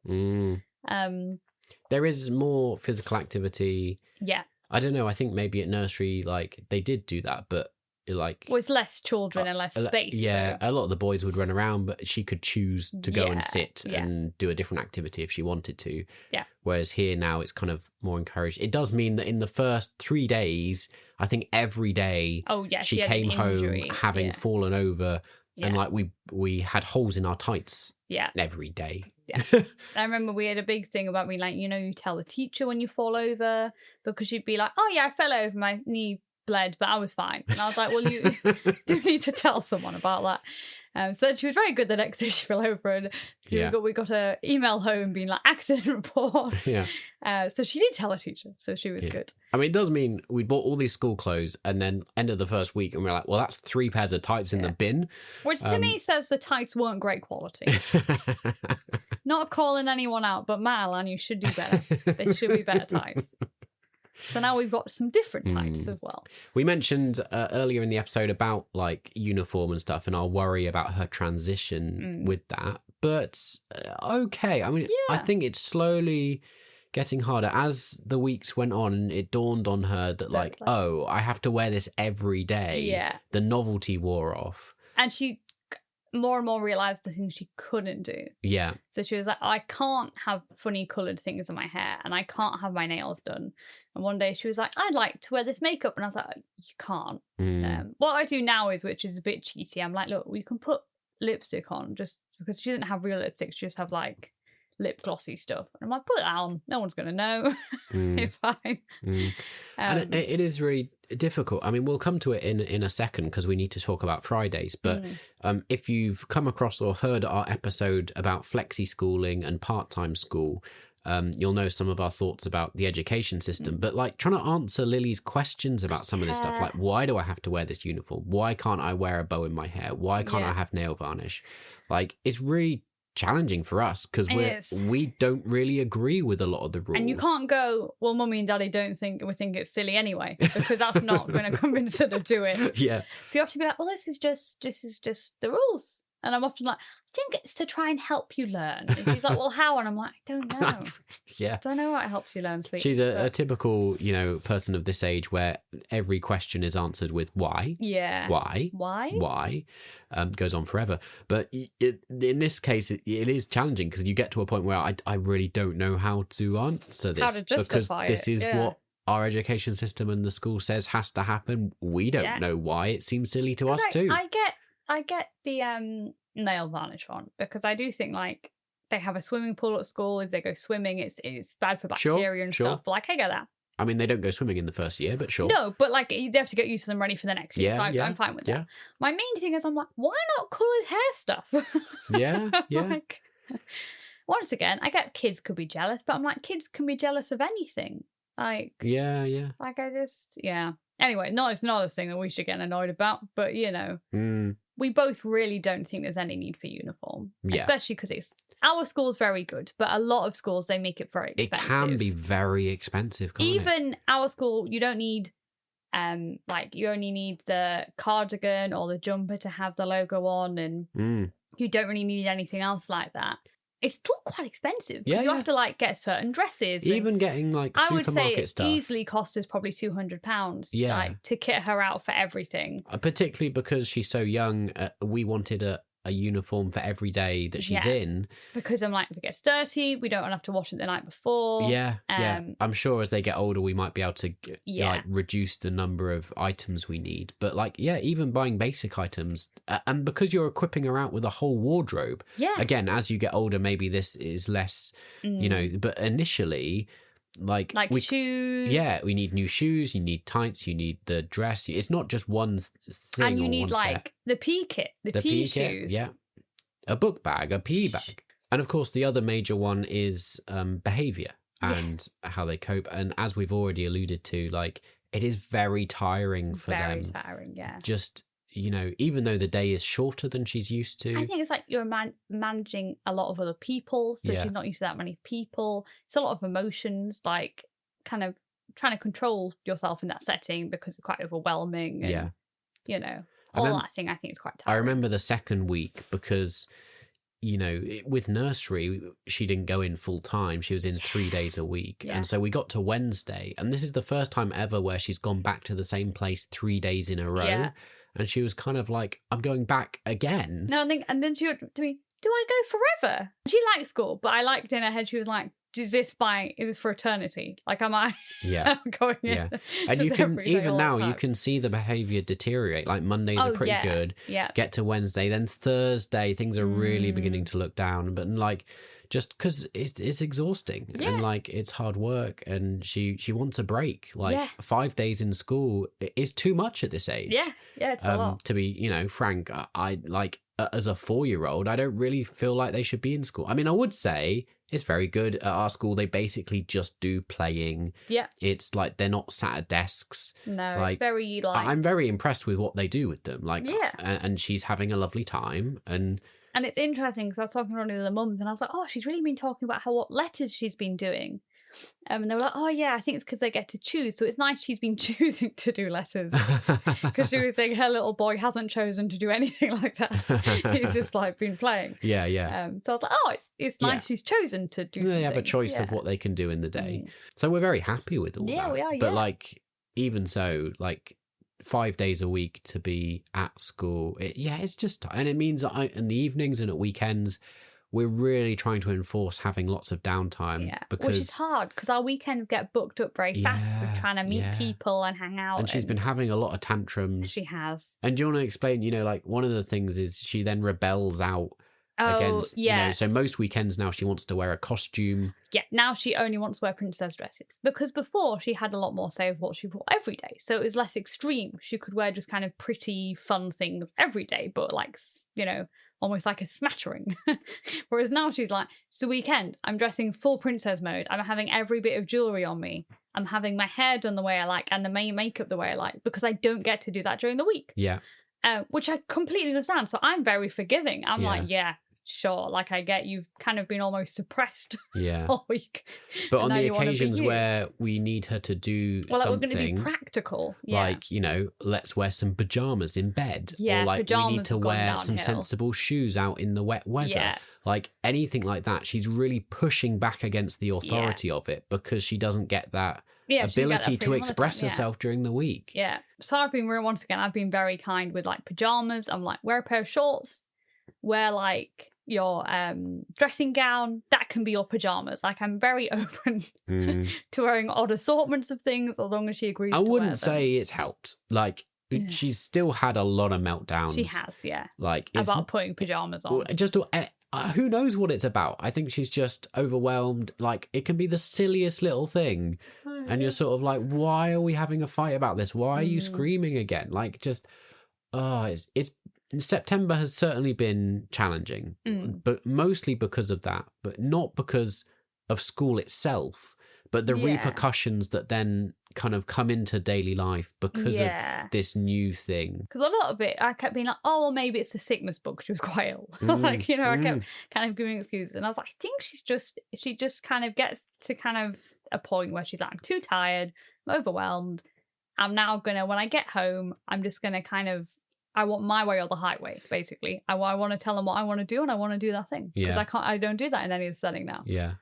A: There is more physical activity.
B: Yeah.
A: I don't know, I think maybe at nursery, like, they did do that, but it's
B: less children and less space.
A: Yeah, so. A lot of the boys would run around, but she could choose to go and sit and do a different activity if she wanted to.
B: Yeah.
A: Whereas here now it's kind of more encouraged. It does mean that in the first 3 days, I think every day she came home having fallen over, and like we had holes in our tights every day.
B: Yeah. I remember we had a big thing about me, like, you tell the teacher when you fall over, because she'd be like, oh yeah, I fell over, my knee bled, but I was fine. And I was like, well, you do need to tell someone about that. So she was very good the next day she fell over, and we got an email home being like, accident report. So she did tell her teacher, so she was good.
A: I mean, it does mean we bought all these school clothes, and then end of the first week, and we're like, well, that's 3 pairs of tights in the bin.
B: Which to me says the tights weren't great quality. Not calling anyone out, but Madeline, you should do better. They should be better tights. So now we've got some different types as well.
A: We mentioned earlier in the episode about like uniform and stuff, and our worry about her transition with that. But okay, I mean, I think it's slowly getting harder. As the weeks went on, it dawned on her that like, oh, I have to wear this every day.
B: Yeah.
A: The novelty wore off.
B: And she more and more realised the things she couldn't do.
A: Yeah.
B: So she was like, I can't have funny coloured things in my hair, and I can't have my nails done. And one day she was like, I'd like to wear this makeup. And I was like, you can't. What I do now is, which is a bit cheaty, I'm like, look, you can put lipstick on, just because she doesn't have real lipstick. She just have like lip glossy stuff. And I'm like, put it on. No one's going to know. It's fine.
A: And it is really difficult. I mean, we'll come to it in a second, because we need to talk about Fridays. But if you've come across or heard our episode about flexi schooling and part-time school, you'll know some of our thoughts about the education system. But like trying to answer Lily's questions about some of this stuff, like, why do I have to wear this uniform? Why can't I wear a bow in my hair? Why can't I have nail varnish? Like, it's really challenging for us, because we don't really agree with a lot of the rules. And
B: you can't go, well, mummy and daddy don't think it's silly anyway, because that's not going to convince her to do it.
A: Yeah.
B: So you have to be like, well, this is just the rules. And I'm often like, I think it's to try and help you learn. And she's like, well, how? And I'm like, I don't know.
A: Yeah.
B: I don't know what helps you learn sleep.
A: She's a typical, person of this age where every question is answered with why.
B: Yeah.
A: Why? Goes on forever. But in this case, it is challenging, because you get to a point where I really don't know how to answer this.
B: How to justify
A: because this is what our education system and the school says has to happen. We don't know why. It seems silly to us too.
B: I get the nail varnish one, because I do think like they have a swimming pool at school. If they go swimming, it's bad for bacteria and stuff. Like, I get that.
A: I mean, they don't go swimming in the first year, but sure.
B: No, but like they have to get used to them ready for the next year. So I'm fine with that. My main thing is, I'm like, why not coloured hair stuff?
A: Yeah.
B: Like, once again, I get kids could be jealous, but I'm like, kids can be jealous of anything. Like,
A: yeah.
B: Like, Anyway, no, it's not a thing that we should get annoyed about, but we both really don't think there's any need for uniform.
A: Yeah.
B: Especially because our school's very good, but a lot of schools, they make it very expensive.
A: It can be very expensive, can't it?
B: Even our school, you don't need, you only need the cardigan or the jumper to have the logo on, and you don't really need anything else like that. It's still quite expensive because you have to like get certain dresses.
A: Even getting like supermarket
B: I would say
A: stuff.
B: easily cost us probably £200.
A: Yeah.
B: Like, to kit her out for everything.
A: Particularly because she's so young, we wanted a uniform for every day that she's in.
B: Because I'm like, if it gets dirty, we don't want to have to wash it the night before.
A: Yeah. I'm sure as they get older, we might be able to like reduce the number of items we need. But like, even buying basic items, and because you're equipping her out with a whole wardrobe. Yeah. Again, as you get older, maybe this is less, but initially, like
B: shoes.
A: Yeah, we need new shoes, you need tights, you need the dress. It's not just one thing.
B: And you need like the PE kit, the PE shoes.
A: Yeah. A book bag, a PE bag. And of course, the other major one is behaviour and how they cope. And as we've already alluded to, like, it is very tiring for them.
B: Very tiring, yeah.
A: Just, even though the day is shorter than she's used to.
B: I think it's like you're managing a lot of other people, so she's not used to that many people. It's a lot of emotions, like kind of trying to control yourself in that setting because it's quite overwhelming. And, I think it's quite tiring.
A: I remember the second week because, with nursery, she didn't go in full time. She was in 3 days a week. Yeah. And so we got to Wednesday, and this is the first time ever where she's gone back to the same place 3 days in a row. Yeah. And she was kind of like, I'm going back again.
B: No, and then she would to me, do I go forever? She liked school, but I liked in her head, she was like, is this for eternity? Like, am I going in?
A: Yeah. And you can, even now, you can see the behaviour deteriorate. Like, Mondays are pretty good. Yeah. Get to Wednesday, then Thursday, things are really beginning to look down. But like, just because it's exhausting and like it's hard work, and she wants a break. Like 5 days in school is too much at this age.
B: Yeah, it's a lot.
A: To be, frank, I like as a 4-year-old, I don't really feel like they should be in school. I mean, I would say it's very good at our school. They basically just do playing. Yeah, it's like they're not sat at desks.
B: No, like, it's very like
A: I'm very impressed with what they do with them. Like, and she's having a lovely time and.
B: And it's interesting because I was talking to one of the mums and I was like, oh, she's really been talking about what letters she's been doing. And they were like, oh, yeah, I think it's because they get to choose. So it's nice she's been choosing to do letters. Because she was saying her little boy hasn't chosen to do anything like that. He's just like been playing.
A: Yeah.
B: So I was like, oh, it's nice she's chosen to do something.
A: They have a choice of what they can do in the day. So we're very happy with all that.
B: Yeah, we are,
A: But like, even so, like, 5 days a week to be at school, it's just, and it means that in the evenings and at weekends we're really trying to enforce having lots of downtime, which
B: is hard because our weekends get booked up very fast with trying to meet people and hang out.
A: And she's been having a lot of tantrums.
B: She has.
A: And do you want to explain, like, one of the things is she then rebels out against, so most weekends now she wants to wear a costume.
B: Yeah, now she only wants to wear princess dresses because before she had a lot more say of what she wore every day. So it was less extreme. She could wear just kind of pretty fun things every day, but like, almost like a smattering. Whereas now she's like, it's the weekend. I'm dressing full princess mode. I'm having every bit of jewellery on me. I'm having my hair done the way I like and the makeup the way I like because I don't get to do that during the week.
A: Yeah.
B: Which I completely understand. So I'm very forgiving. I'm like, sure, like I get you've kind of been almost suppressed all week.
A: But on the occasions where we need her to do something,
B: like we're going to be practical.
A: Like, let's wear some pajamas in bed. Or like we need to wear some sensible shoes out in the wet weather. Yeah. Like anything like that, she's really pushing back against the authority of it because she doesn't get that ability to express herself during the week.
B: Yeah. So I've been very kind with like pajamas. I'm like, wear a pair of shorts, wear like your dressing gown, that can be your pajamas. Like I'm very open to wearing odd assortments of things as long as she agrees to wear them. I wouldn't
A: say it's helped. Like she's still had a lot of meltdowns.
B: She has,
A: like
B: about putting pajamas on.
A: Just who knows what it's about. I think she's just overwhelmed. Like it can be the silliest little thing and you're sort of like, why are we having a fight about this? Why are you screaming again? Like just it's September has certainly been challenging, but mostly because of that, but not because of school itself, but the repercussions that then kind of come into daily life because of this new thing.
B: Because a lot of it, I kept being like, oh, well, maybe it's the sickness bug. She was quite ill. Like, you know, I kept kind of giving excuses. And I was like, I think she just kind of gets to kind of a point where she's like, I'm too tired, I'm overwhelmed. I'm now gonna, when I get home, I'm just gonna kind of, I want my way or the highway, basically. I want to tell them what I want to do, and I want to do that thing. Because I don't do that in any other setting now.
A: Yeah.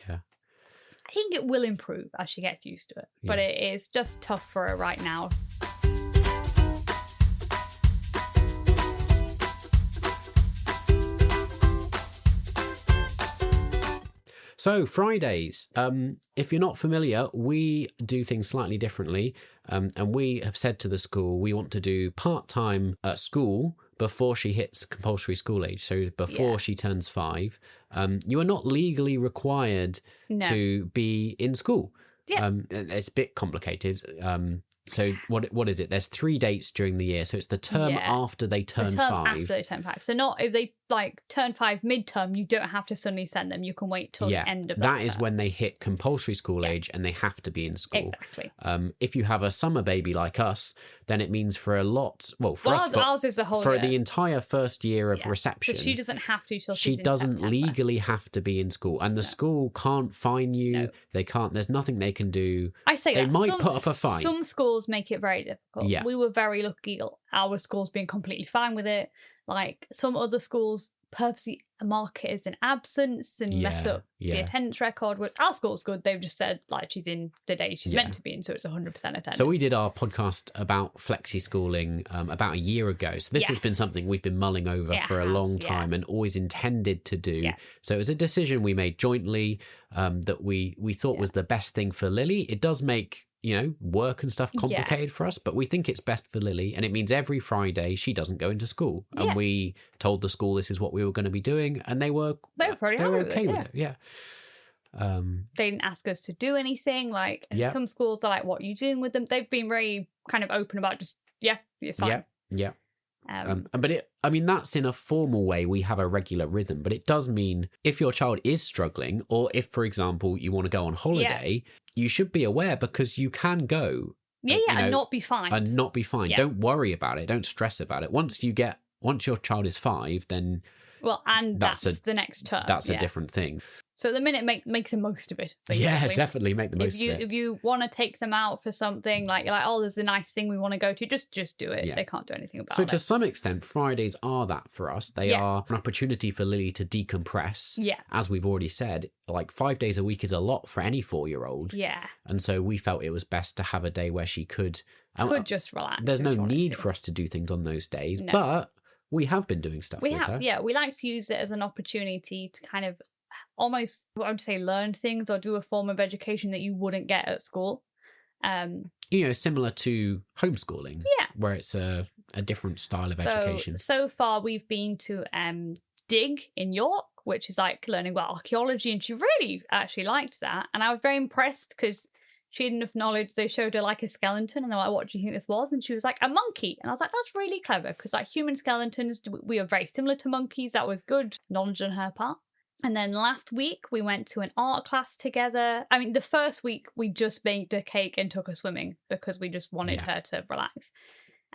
B: I think it will improve as she gets used to it, but it is just tough for her right now.
A: So Fridays, if you're not familiar, we do things slightly differently. And we have said to the school, we want to do part-time at school before she hits compulsory school age. So before she turns 5, you are not legally required to be in school. Yeah. It's a bit complicated. So what is it? There's 3 dates during the year. So it's the term after they turn 5.
B: After they turn 5. So not if they like turn 5 midterm, you don't have to suddenly send them. You can wait till the end of that term.
A: Is when they hit compulsory school age and they have to be in school.
B: Exactly.
A: If you have a summer baby like us, then it means for a lot. Well, for us,
B: ours is the whole
A: for
B: year.
A: the entire first year of reception.
B: So she doesn't have to till
A: she doesn't legally have to be in school, and the school can't fine you. No. They can't. There's nothing they can do.
B: I say
A: they might put up a fine.
B: Some schools make it very difficult.
A: Yeah.
B: We were very lucky. Our school's being completely fine with it. Like some other schools purposely mark it as an absence and mess up the attendance record. Whereas our school's good. They've just said like she's in the day she's meant to be in, so it's 100% attendance.
A: So we did our podcast about flexi schooling about a year ago. So this has been something we've been mulling over for a long time and always intended to do. Yeah. So it was a decision we made jointly that we thought was the best thing for Lily. It does make work and stuff complicated for us, but we think it's best for Lily, and it means every Friday she doesn't go into school. And we told the school this is what we were going to be doing, and they were okay with it. Yeah.
B: They didn't ask us to do anything. Like some schools are like, "What are you doing with them?" They've been very kind of open about just you're fine.
A: Yeah. But that's in a formal way. We have a regular rhythm, but it does mean if your child is struggling, or if, for example, you want to go on holiday, you should be aware, because you can go.
B: And not be fine.
A: Yeah. Don't worry about it. Don't stress about it. Once your child is 5, then
B: that's the next term.
A: That's a different thing.
B: So at the minute, make the most of it. Basically.
A: Yeah, definitely make the most of it.
B: If you want to take them out for something, like you're like, oh, there's a nice thing we want to go to, just do it. Yeah. They can't do anything about it.
A: So to some extent, Fridays are that for us. They are an opportunity for Lily to decompress.
B: Yeah.
A: As we've already said, like 5 days a week is a lot for any 4-year-old.
B: Yeah.
A: And so we felt it was best to have a day where she could
B: just relax.
A: There's no need for us to do things on those days, but we have been doing stuff with her.
B: Yeah. We like to use it as an opportunity to kind of almost, I would say, learn things or do a form of education that you wouldn't get at school.
A: Similar to homeschooling. Yeah. Where it's a different style of education.
B: So far we've been to Dig in York, which is like learning about archaeology, and she really actually liked that. And I was very impressed because she had enough knowledge. They showed her like a skeleton and they're like, what do you think this was? And she was like, a monkey. And I was like, that's really clever, because like human skeletons, we are very similar to monkeys. That was good knowledge on her part. And then last week we went to an art class together. I mean, the first week we just baked a cake and took her swimming because we just wanted her to relax.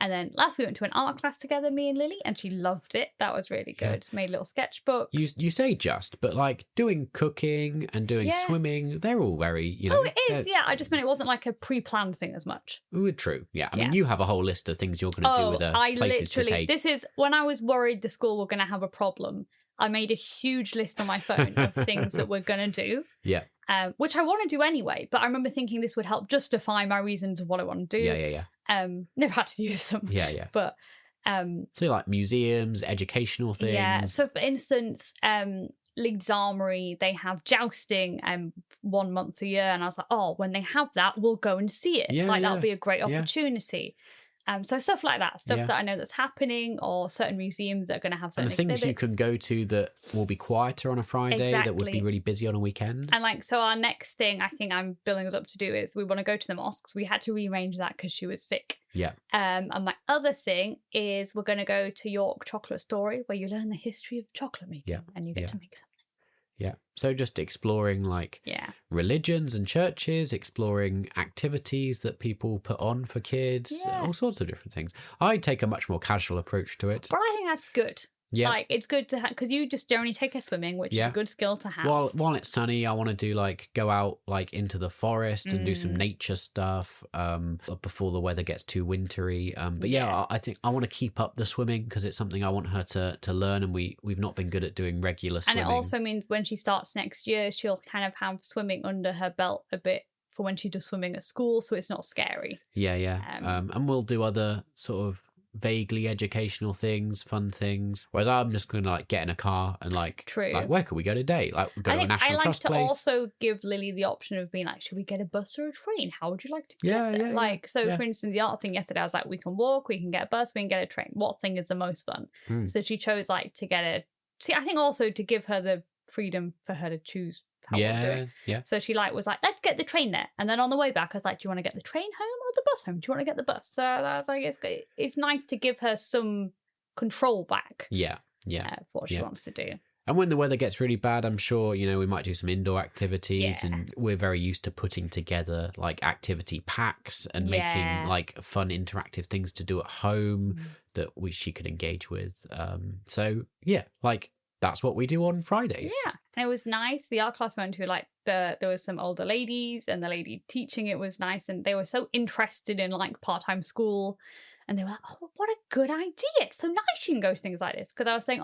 B: And then last week we went to an art class together, me and Lily, and she loved it. That was really good. Yeah. Made a little sketchbook.
A: You say just, but like doing cooking and doing swimming, they're all very,
B: Oh, it is, yeah. I just meant it wasn't like a pre-planned thing as much.
A: Ooh, true. Yeah. I mean, you have a whole list of things you're going to do with her, places to take.
B: This is when I was worried the school were going to have a problem. I made a huge list on my phone of things that we're going to do. Yeah. Which I want to do anyway, but I remember thinking this would help justify my reasons of what I want to do.
A: Yeah.
B: Never had to use them.
A: Yeah.
B: But
A: so like museums, educational things. Yeah.
B: So for instance, Leeds Armory, they have jousting 1 month a year, and I was like, oh, when they have that, we'll go and see it. That'll be a great opportunity. So stuff like that, that I know that's happening, or certain museums that are going to have certain
A: exhibits.
B: And
A: the things you can go to that will be quieter on a Friday, that would be really busy on a weekend.
B: And so our next thing I think I'm building us up to do is we want to go to the mosques. We had to rearrange that because she was sick.
A: Yeah.
B: And my other thing is we're going to go to York Chocolate Story, where you learn the history of chocolate making and you get to make something.
A: Yeah. So just exploring like religions and churches, exploring activities that people put on for kids, all sorts of different things. I take a much more casual approach to it.
B: But I think that's good.
A: Yeah.
B: Like, it's good to have, because you just generally take her swimming, which is a good skill to have.
A: While it's sunny, I want to do like go out like into the forest and do some nature stuff before the weather gets too wintry. But I think I want to keep up the swimming because it's something I want her to learn, and we've not been good at doing regular swimming.
B: And it also means when she starts next year, she'll kind of have swimming under her belt a bit for when she does swimming at school, so it's not scary.
A: Yeah. And we'll do other sort of vaguely educational things, fun things. Whereas I'm just going to like get in a car and like, where could we go today? Like go to a National Trust place.
B: I like to also give Lily the option of being like, should we get a bus or a train? How would you like to get there? Like, for instance, the art thing yesterday, I was like, we can walk, we can get a bus, we can get a train. What thing is the most fun? So she chose like to get I think also to give her the freedom for her to choose how we'll do it.
A: Yeah.
B: So she was like, let's get the train there. And then on the way back, I was like, do you want to get the train home or the bus home? Do you want to get the bus? So I was like, it's nice to give her some control back.
A: Yeah.
B: For what she wants to do.
A: And when the weather gets really bad, I'm sure, we might do some indoor activities, and we're very used to putting together like activity packs and making like fun interactive things to do at home that she could engage with. That's what we do on Fridays.
B: Yeah. And it was nice. The art class went to there was some older ladies, and the lady teaching it was nice, and they were so interested in like part-time school, and they were like, oh, what a good idea. It's so nice you can go to things like this. Because I was saying,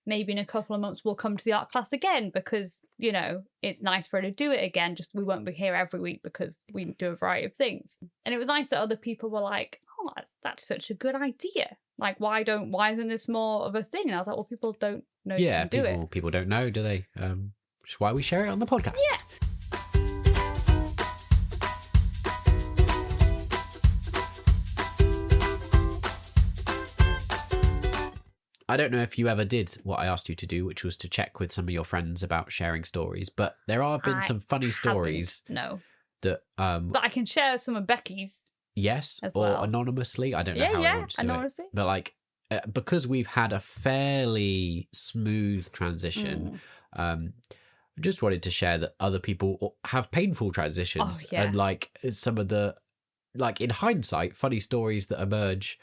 B: maybe in a couple of months we'll come to the art class again because, it's nice for her to do it again. Just we won't be here every week because we do a variety of things. And it was nice that other people were like, oh, that's such a good idea. Like, why isn't this more of a thing? And I was like, well, people don't know you can do it.
A: People don't know, do they? Which is why we share it on the podcast.
B: Yeah.
A: I don't know if you ever did what I asked you to do, which was to check with some of your friends about sharing stories, but there have been some funny stories.
B: No.
A: That
B: but I can share some of Becky's.
A: Yes, or anonymously. I don't know how I want to do it. But like, because we've had a fairly smooth transition, just wanted to share that other people have painful transitions. And like some of the, like in hindsight, funny stories that emerge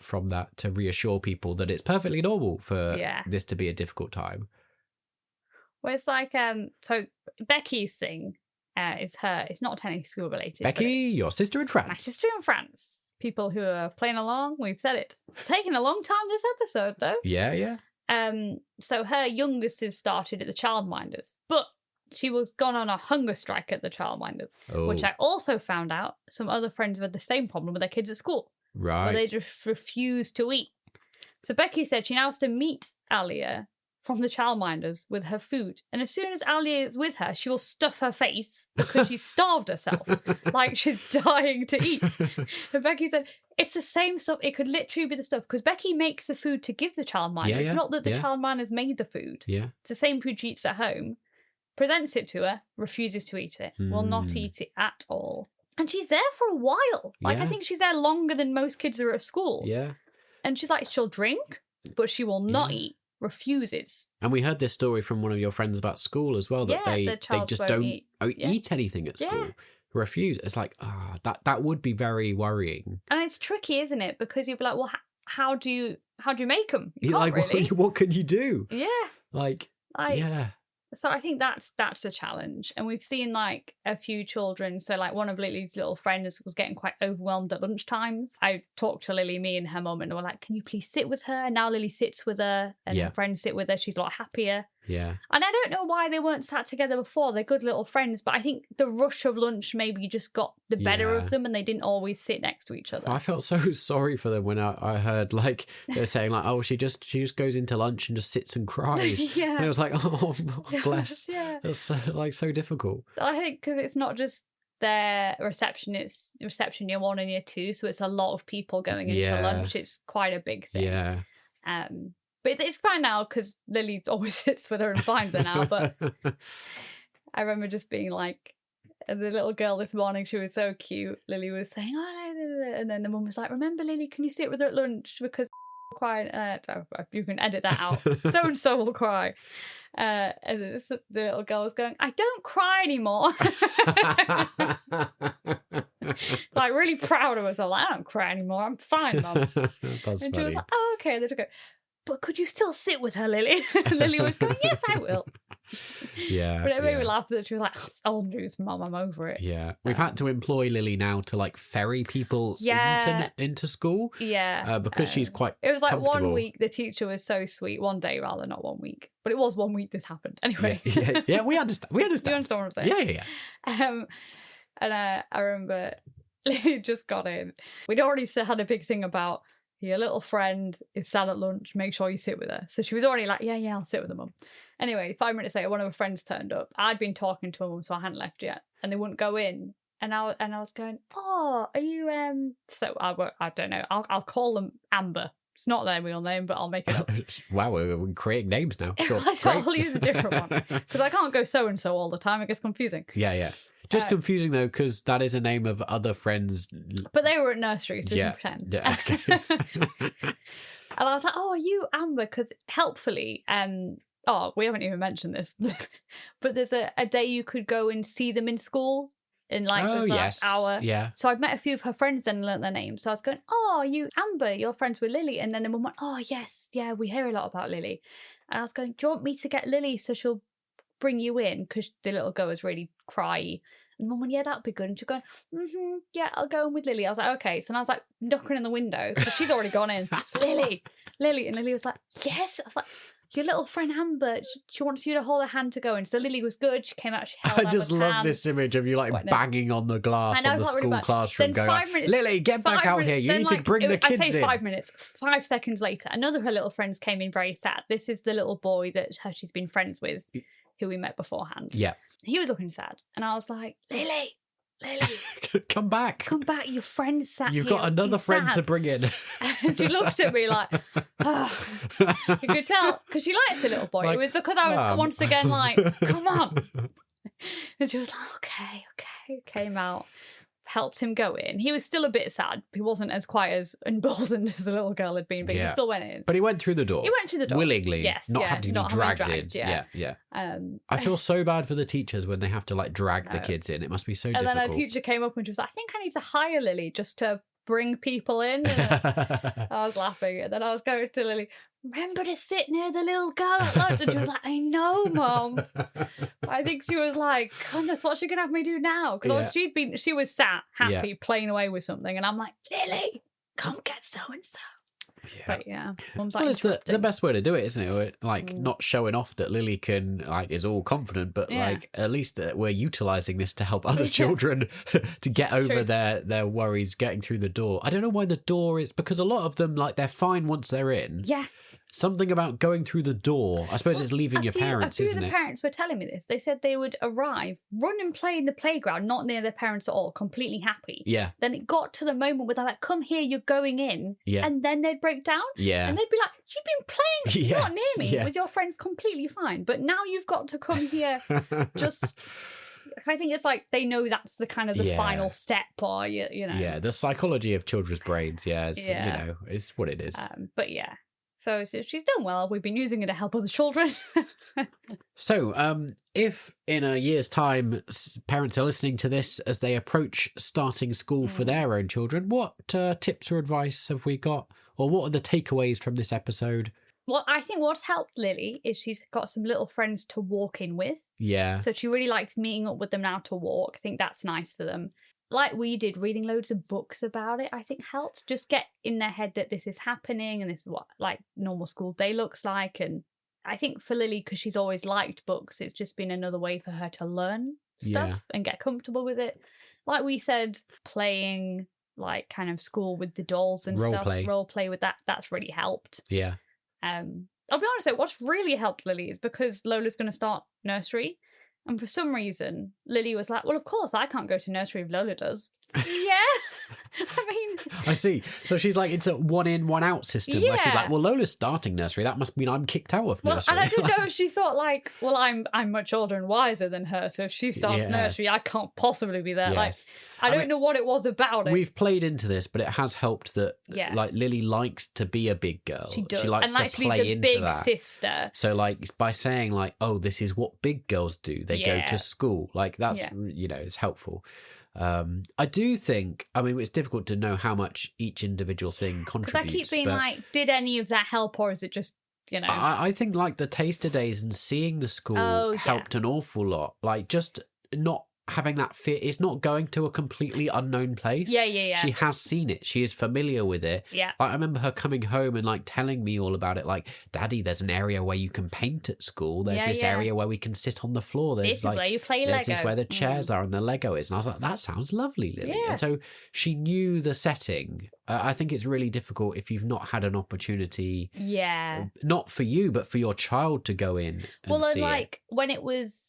A: from that to reassure people that it's perfectly normal for this to be a difficult time.
B: Well, it's like, so Becky's thing it's not technically school related.
A: Becky, your sister in France.
B: My sister in France. People who are playing along, we've said it. It's taken a long time this episode, though.
A: Yeah.
B: So her youngest has started at the childminders, but she was gone on a hunger strike at the childminders, which I also found out some other friends have had the same problem with their kids at school.
A: Right.
B: Where they just refuse to eat. So Becky said she now has to meet Alia from the childminders with her food. And as soon as Alia is with her, she will stuff her face because she's starved herself. Like she's dying to eat. And Becky said, it's the same stuff. It could literally be the stuff. Because Becky makes the food to give the childminder. It's not that the childminders made the food.
A: Yeah.
B: It's the same food she eats at home. Presents it to her, refuses to eat it. Will not eat it at all. And she's there for a while. Like, I think she's there longer than most kids are at school.
A: Yeah.
B: And she's like, she'll drink, but she will not eat. Refuses.
A: And we heard this story from one of your friends about school as well, that they just don't eat anything at school. Refuse. It's like, that would be very worrying.
B: And it's tricky, isn't it? Because you'd be like, well, how do you make them? You can't really.
A: What can you do?
B: Yeah.
A: Like yeah.
B: So I think that's a challenge. And we've seen like a few children. So like one of Lily's little friends was getting quite overwhelmed at lunchtimes. I talked to Lily, me and her mum, and they were like, can you please sit with her? And now Lily sits with her and her friends sit with her. She's a lot happier.
A: Yeah.
B: And I don't know why they weren't sat together before. They're good little friends. But I think the rush of lunch maybe just got the better of them and they didn't always sit next to each other.
A: I felt so sorry for them when I heard like they're saying like, oh, she just goes into lunch and just sits and cries.
B: Yeah.
A: And it was like, oh, bless. That's so difficult.
B: I think because it's not just their reception, it's reception year 1 and year 2. So it's a lot of people going into lunch. It's quite a big thing.
A: Yeah.
B: But it's fine now because Lily always sits with her and finds her now. But I remember just being like, the little girl this morning, she was so cute. Lily was saying, oh, and then the mum was like, remember, Lily, can you sit with her at lunch? Because quiet. You can edit that out. So-and-so will cry. the little girl was going, I don't cry anymore. Like really proud of herself. Like, I don't cry anymore. I'm fine, Mum.
A: That's
B: And
A: funny.
B: she was like, oh, okay. And then she'd go, but could you still sit with her, Lily? And Lily was going, yes, I will.
A: Yeah.
B: But it made me laugh that she was like, oh, it's old news, Mum, I'm over it.
A: Yeah. We've had to employ Lily now to like ferry people into school.
B: Yeah.
A: Because she's quite
B: It was like
A: comfortable.
B: 1 week, the teacher was so sweet. One day, rather, not 1 week. But it was 1 week this happened. Anyway.
A: Yeah, we understand.
B: You understand what I'm saying?
A: Yeah.
B: And I remember Lily just got in. We'd already had a big thing about your little friend is sad at lunch, make sure you sit with her. So she was already like, yeah, I'll sit with her, Mum. Anyway, 5 minutes later, one of her friends turned up. I'd been talking to her mum, so I hadn't left yet. And they wouldn't go in. And I was going, oh, are you, So I don't know. I'll call them Amber. It's not their real name, but I'll make it up.
A: Wow, we're creating names now. Sure.
B: I thought I'll use a different one. Because I can't go so-and-so all the time. It gets confusing.
A: Yeah. Just confusing, though, because that is a name of other friends.
B: But they were at nursery, so you can pretend.
A: Yeah, okay.
B: And I was like, oh, are you Amber? Because helpfully, we haven't even mentioned this, but there's a day you could go and see them in school in like the last hour.
A: Yeah.
B: So I'd met a few of her friends then and learnt their names. So I was going, oh, are you Amber? You're friends with Lily. And then the mum went, oh, yes, yeah, we hear a lot about Lily. And I was going, do you want me to get Lily so she'll bring you in? Because the little girl was really cryy. And Mum went, yeah, that'd be good. And she's going, yeah, I'll go in with Lily. I was like, okay. So I was like knocking in the window because she's already gone in. Lily. And Lily was like, yes. I was like, your little friend Amber, she wants you to hold her hand to go in. So Lily was good. She came out, she held
A: I just
B: Amber's
A: love
B: hand.
A: this image of you like banging on the glass on the school classroom
B: then
A: going like, Lily, get back out here. You need to bring the kids in.
B: I say 5 minutes. 5 seconds later, another of her little friends came in very sad. This is the little boy that she's been friends with, who we met beforehand.
A: Yeah.
B: He was looking sad. And I was like, Lily.
A: Come back.
B: Your friend's sat
A: You've
B: here.
A: got another
B: He's
A: friend
B: sad.
A: to bring in.
B: And she looked at me like, oh. You could tell, because she likes the little boy.
A: Like,
B: it was because I was once again like, come on. And she was like, okay. Came out, helped him go in. He was still a bit sad. He wasn't as quite as emboldened as the little girl had been, but he still went in.
A: But he went through the door. Willingly.
B: Yes.
A: Not having to be dragged in.
B: Yeah.
A: I feel so bad for the teachers when they have to like drag the kids in. It must be so difficult.
B: And then our teacher came up and she was like, I think I need to hire Lily just to bring people in. And I was laughing. And then I was going to Lily, remember to sit near the little girl at lunch. And she was like, I know, Mum. I think she was like, goodness, what's she going to have me do now? Because she was sat happy playing away with something. And I'm like, Lily, come get so-and-so.
A: Yeah.
B: But yeah, Mum's like,
A: it's the best way to do it, isn't it? Like not showing off that Lily can is all confident, but like at least we're utilising this to help other children to get over their worries getting through the door. I don't know why the door is, because a lot of them like they're fine once they're in.
B: Yeah.
A: Something about going through the door. I suppose it's leaving your parents, isn't it? A few
B: of the parents were telling me this. They said they would arrive, run and play in the playground, not near their parents at all, completely happy.
A: Yeah.
B: Then it got to the moment where they're like, come here, you're going in.
A: Yeah.
B: And then they'd break down.
A: Yeah.
B: And they'd be like, you've been playing not near me with your friends completely fine. But now you've got to come here just... I think it's like they know that's the kind of the final step, or you know.
A: Yeah, the psychology of children's brains, you know, is what it is.
B: But yeah. So she's done well. We've been using it to help other children.
A: So, if in a year's time parents are listening to this as they approach starting school for their own children, what tips or advice have we got? Or what are the takeaways from this episode?
B: Well, I think what's helped Lily is she's got some little friends to walk in with.
A: Yeah.
B: So she really likes meeting up with them now to walk. I think that's nice for them. Like we did, reading loads of books about it, I think helps. Just get in their head that this is happening and this is what like normal school day looks like. And I think for Lily, because she's always liked books, it's just been another way for her to learn stuff and get comfortable with it. Like we said, playing like kind of school with the dolls and role play with that. That's really helped.
A: Yeah.
B: I'll be honest though, what's really helped Lily is because Lola's going to start nursery. And for some reason, Lily was like, well, of course, I can't go to nursery if Lola does. Yeah. I mean,
A: I see. So she's like, it's a 1 in, 1 out system where she's
B: Yeah.
A: like, well, Lola's starting nursery. That must mean I'm kicked out of
B: well,
A: nursery.
B: and I don't know if she thought like, well, I'm much older and wiser than her, so if she starts
A: Yes.
B: nursery, I can't possibly be there. Like,
A: Yes.
B: I don't
A: mean,
B: know what it was about it.
A: We've played into this, but it has helped that
B: Yeah.
A: like Lily likes to be a big girl.
B: She does.
A: She likes
B: and like
A: to
B: to be
A: play
B: the
A: into
B: big
A: that.
B: sister.
A: So like by saying like, oh, this is what big girls do. They go
B: Yeah.
A: to school. Like that's,
B: Yeah.
A: you know, it's helpful. I do think, I mean, it's difficult to know how much each individual thing
B: Because
A: contributes.
B: I keep being
A: but
B: like, did any of that help, or is it just, you know?
A: I think like the taster days and seeing the school
B: Oh, yeah.
A: helped an awful lot. Like just not having that fear. It's not going to a completely unknown place.
B: Yeah.
A: She has seen it. She is familiar with it.
B: Yeah.
A: I remember her coming home and like telling me all about it. Like, Daddy, there's an area where you can paint at school. There's this area where we can sit on the floor. There's
B: This
A: like,
B: is where you play
A: this
B: Lego.
A: is where the chairs are and the Lego is. And I was like, that sounds lovely, Lily.
B: Yeah.
A: And so she knew the setting. I think it's really difficult if you've not had an opportunity,
B: Yeah.
A: not for you, but for your child to go in and
B: Well, and
A: see it.
B: like when it was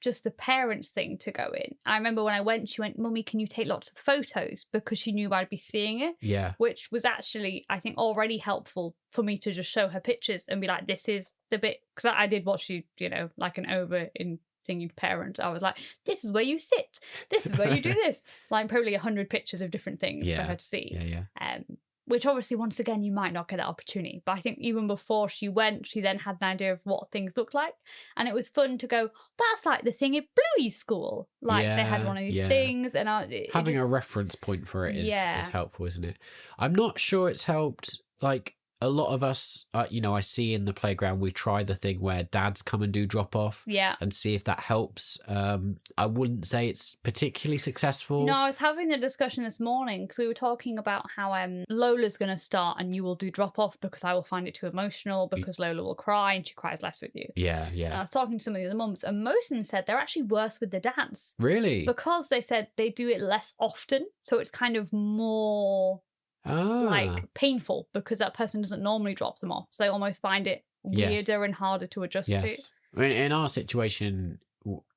B: just the parents thing to go in, I remember when I went, she went, Mummy, can you take lots of photos? Because she knew I'd be seeing it.
A: Yeah.
B: Which was actually, I think, already helpful for me to just show her pictures and be like, this is the bit, because I did watch you, you know, like an over in thingy parent. I was like, this is where you sit, this is where you do this, like probably 100 pictures of different things for her to see.
A: Yeah.
B: Which obviously, once again, you might not get that opportunity. But I think even before she went, she then had an idea of what things look like. And it was fun to go, that's like the thing at Bluey's school. Like they had one of these things. And
A: having a reference point for it is helpful, isn't it? I'm not sure it's helped. Like a lot of us, you know, I see in the playground, we try the thing where dads come and do drop off and see if that helps. I wouldn't say it's particularly successful.
B: No, I was having the discussion this morning because we were talking about how Lola's going to start and you will do drop off because I will find it too emotional because Lola will cry and she cries less with you.
A: Yeah.
B: And I was talking to some of the other mums and most of them said they're actually worse with the dads.
A: Really?
B: Because they said they do it less often. So it's kind of more like painful because that person doesn't normally drop them off. So they almost find it weirder and harder to adjust to.
A: I mean, in our situation,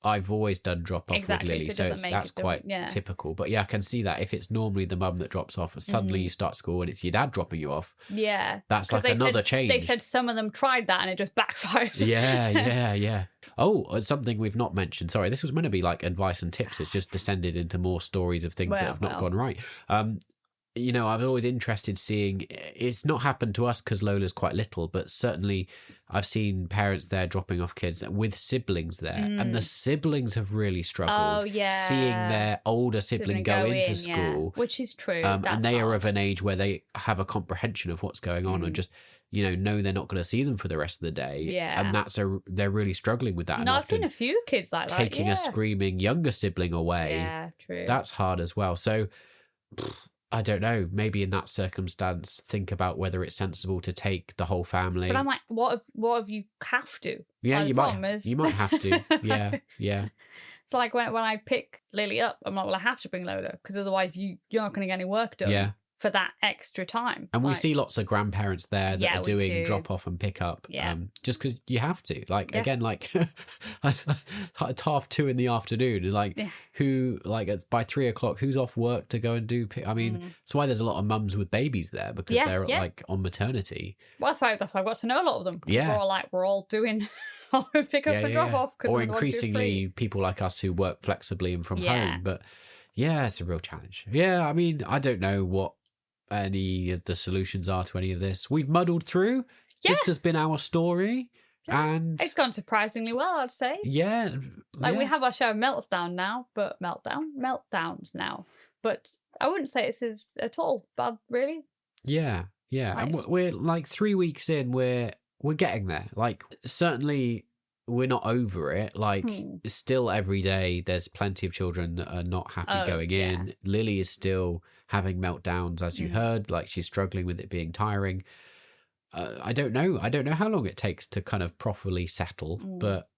A: I've always done drop off with Lily, so that's quite typical. But yeah, I can see that if it's normally the mum that drops off and suddenly you start school and it's your dad dropping you off.
B: Yeah.
A: That's like another change.
B: They said some of them tried that and it just backfired.
A: Yeah. Oh, something we've not mentioned. Sorry, this was meant to be like advice and tips. It's just descended into more stories of things that have not gone right. You know, I'm always interested seeing, it's not happened to us because Lola's quite little, but certainly I've seen parents there dropping off kids with siblings there, and the siblings have really struggled. Seeing their older sibling go into school.
B: Which is true.
A: And they are of an age where they have a comprehension of what's going on and just, you know they're not going to see them for the rest of the day.
B: Yeah.
A: And they're really struggling with that.
B: No, I've seen a few kids like that.
A: Taking a screaming younger sibling away.
B: Yeah, true.
A: That's hard as well. So I don't know, maybe in that circumstance, think about whether it's sensible to take the whole family.
B: But I'm like, what if you have to?
A: Yeah, you might have to. Yeah.
B: It's like when I pick Lily up, I'm like, well, I have to bring Lola because otherwise you're not going to get any work done for that extra time.
A: And we see lots of grandparents there that are doing drop off and pick up just because you have to. Like, again, like it's 2:30 in the afternoon. Like, who, like, by 3:00, who's off work to go and do I mean, that's why there's a lot of mums with babies there because they're like on maternity.
B: Well, that's why I've got to know a lot of them. We're all doing all the pick up and drop off.
A: Or increasingly people like us who work flexibly and from home. But yeah, it's a real challenge. Yeah, I mean, I don't know what any of the solutions are to any of this. We've muddled through. This has been our story. And
B: it's gone surprisingly well, I'd say.
A: Yeah.
B: We have our share of meltdowns now, but I wouldn't say this is at all bad, really.
A: Yeah. And we're like 3 weeks in, we're getting there. Like, certainly we're not over it. Like, still every day there's plenty of children that are not happy going in. Lily is still having meltdowns, as you heard. Like, she's struggling with it being tiring. I don't know how long it takes to kind of properly settle, but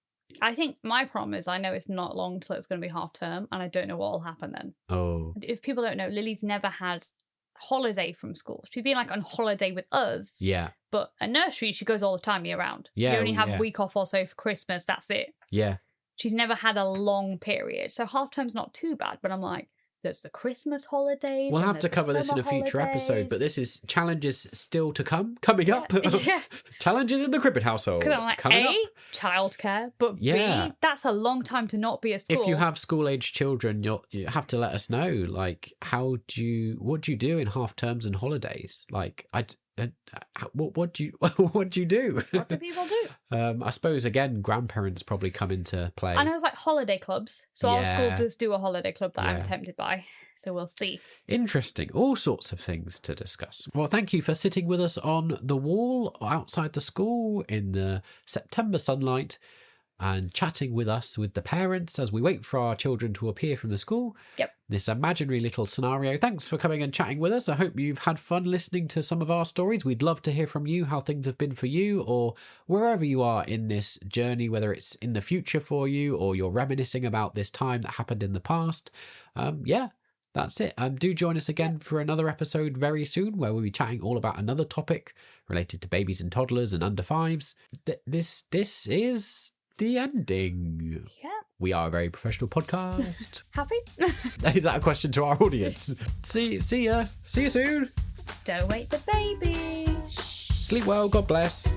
B: I think my problem is I know it's not long till it's going to be half term, and I don't know what will happen then. If people don't know, Lily's never had holiday from school. She's been like on holiday with us, but at nursery she goes all the time year round. You only have a week off or so for Christmas, that's it. She's never had a long period, so half term's not too bad, but I'm like, there's the Christmas holidays.
A: We'll
B: and
A: have to
B: there's the
A: cover this in a
B: summer
A: future episode, but
B: holidays.
A: this is challenges still to come, coming up.
B: Yeah.
A: Challenges in the Cribbit household.
B: Because I'm like,
A: coming
B: A,
A: up.
B: childcare, but
A: Yeah.
B: B, that's a long time to not be at school.
A: If you have school-age children, you have to let us know. Like, what do you do in half terms and holidays? Like, what do you what do you do?
B: What do people do?
A: I suppose again, grandparents probably come into play.
B: And there's like holiday clubs. So our school
A: Yeah.
B: does do a holiday club that I'm
A: Yeah.
B: tempted by. So we'll see.
A: Interesting. All sorts of things to discuss. Well, thank you for sitting with us on the wall outside the school in the September sunlight and chatting with us, with the parents, as we wait for our children to appear from the school.
B: Yep.
A: This imaginary little scenario. Thanks for coming and chatting with us. I hope you've had fun listening to some of our stories. We'd love to hear from you, how things have been for you, or wherever you are in this journey, whether it's in the future for you or you're reminiscing about this time that happened in the past. That's it. Do join us again for another episode very soon where we'll be chatting all about another topic related to babies and toddlers and under fives. This is the ending.
B: Yeah.
A: We are a very professional podcast.
B: Happy?
A: Is that a question to our audience? See ya. See you soon.
B: Don't wake the baby.
A: Sleep well. God bless.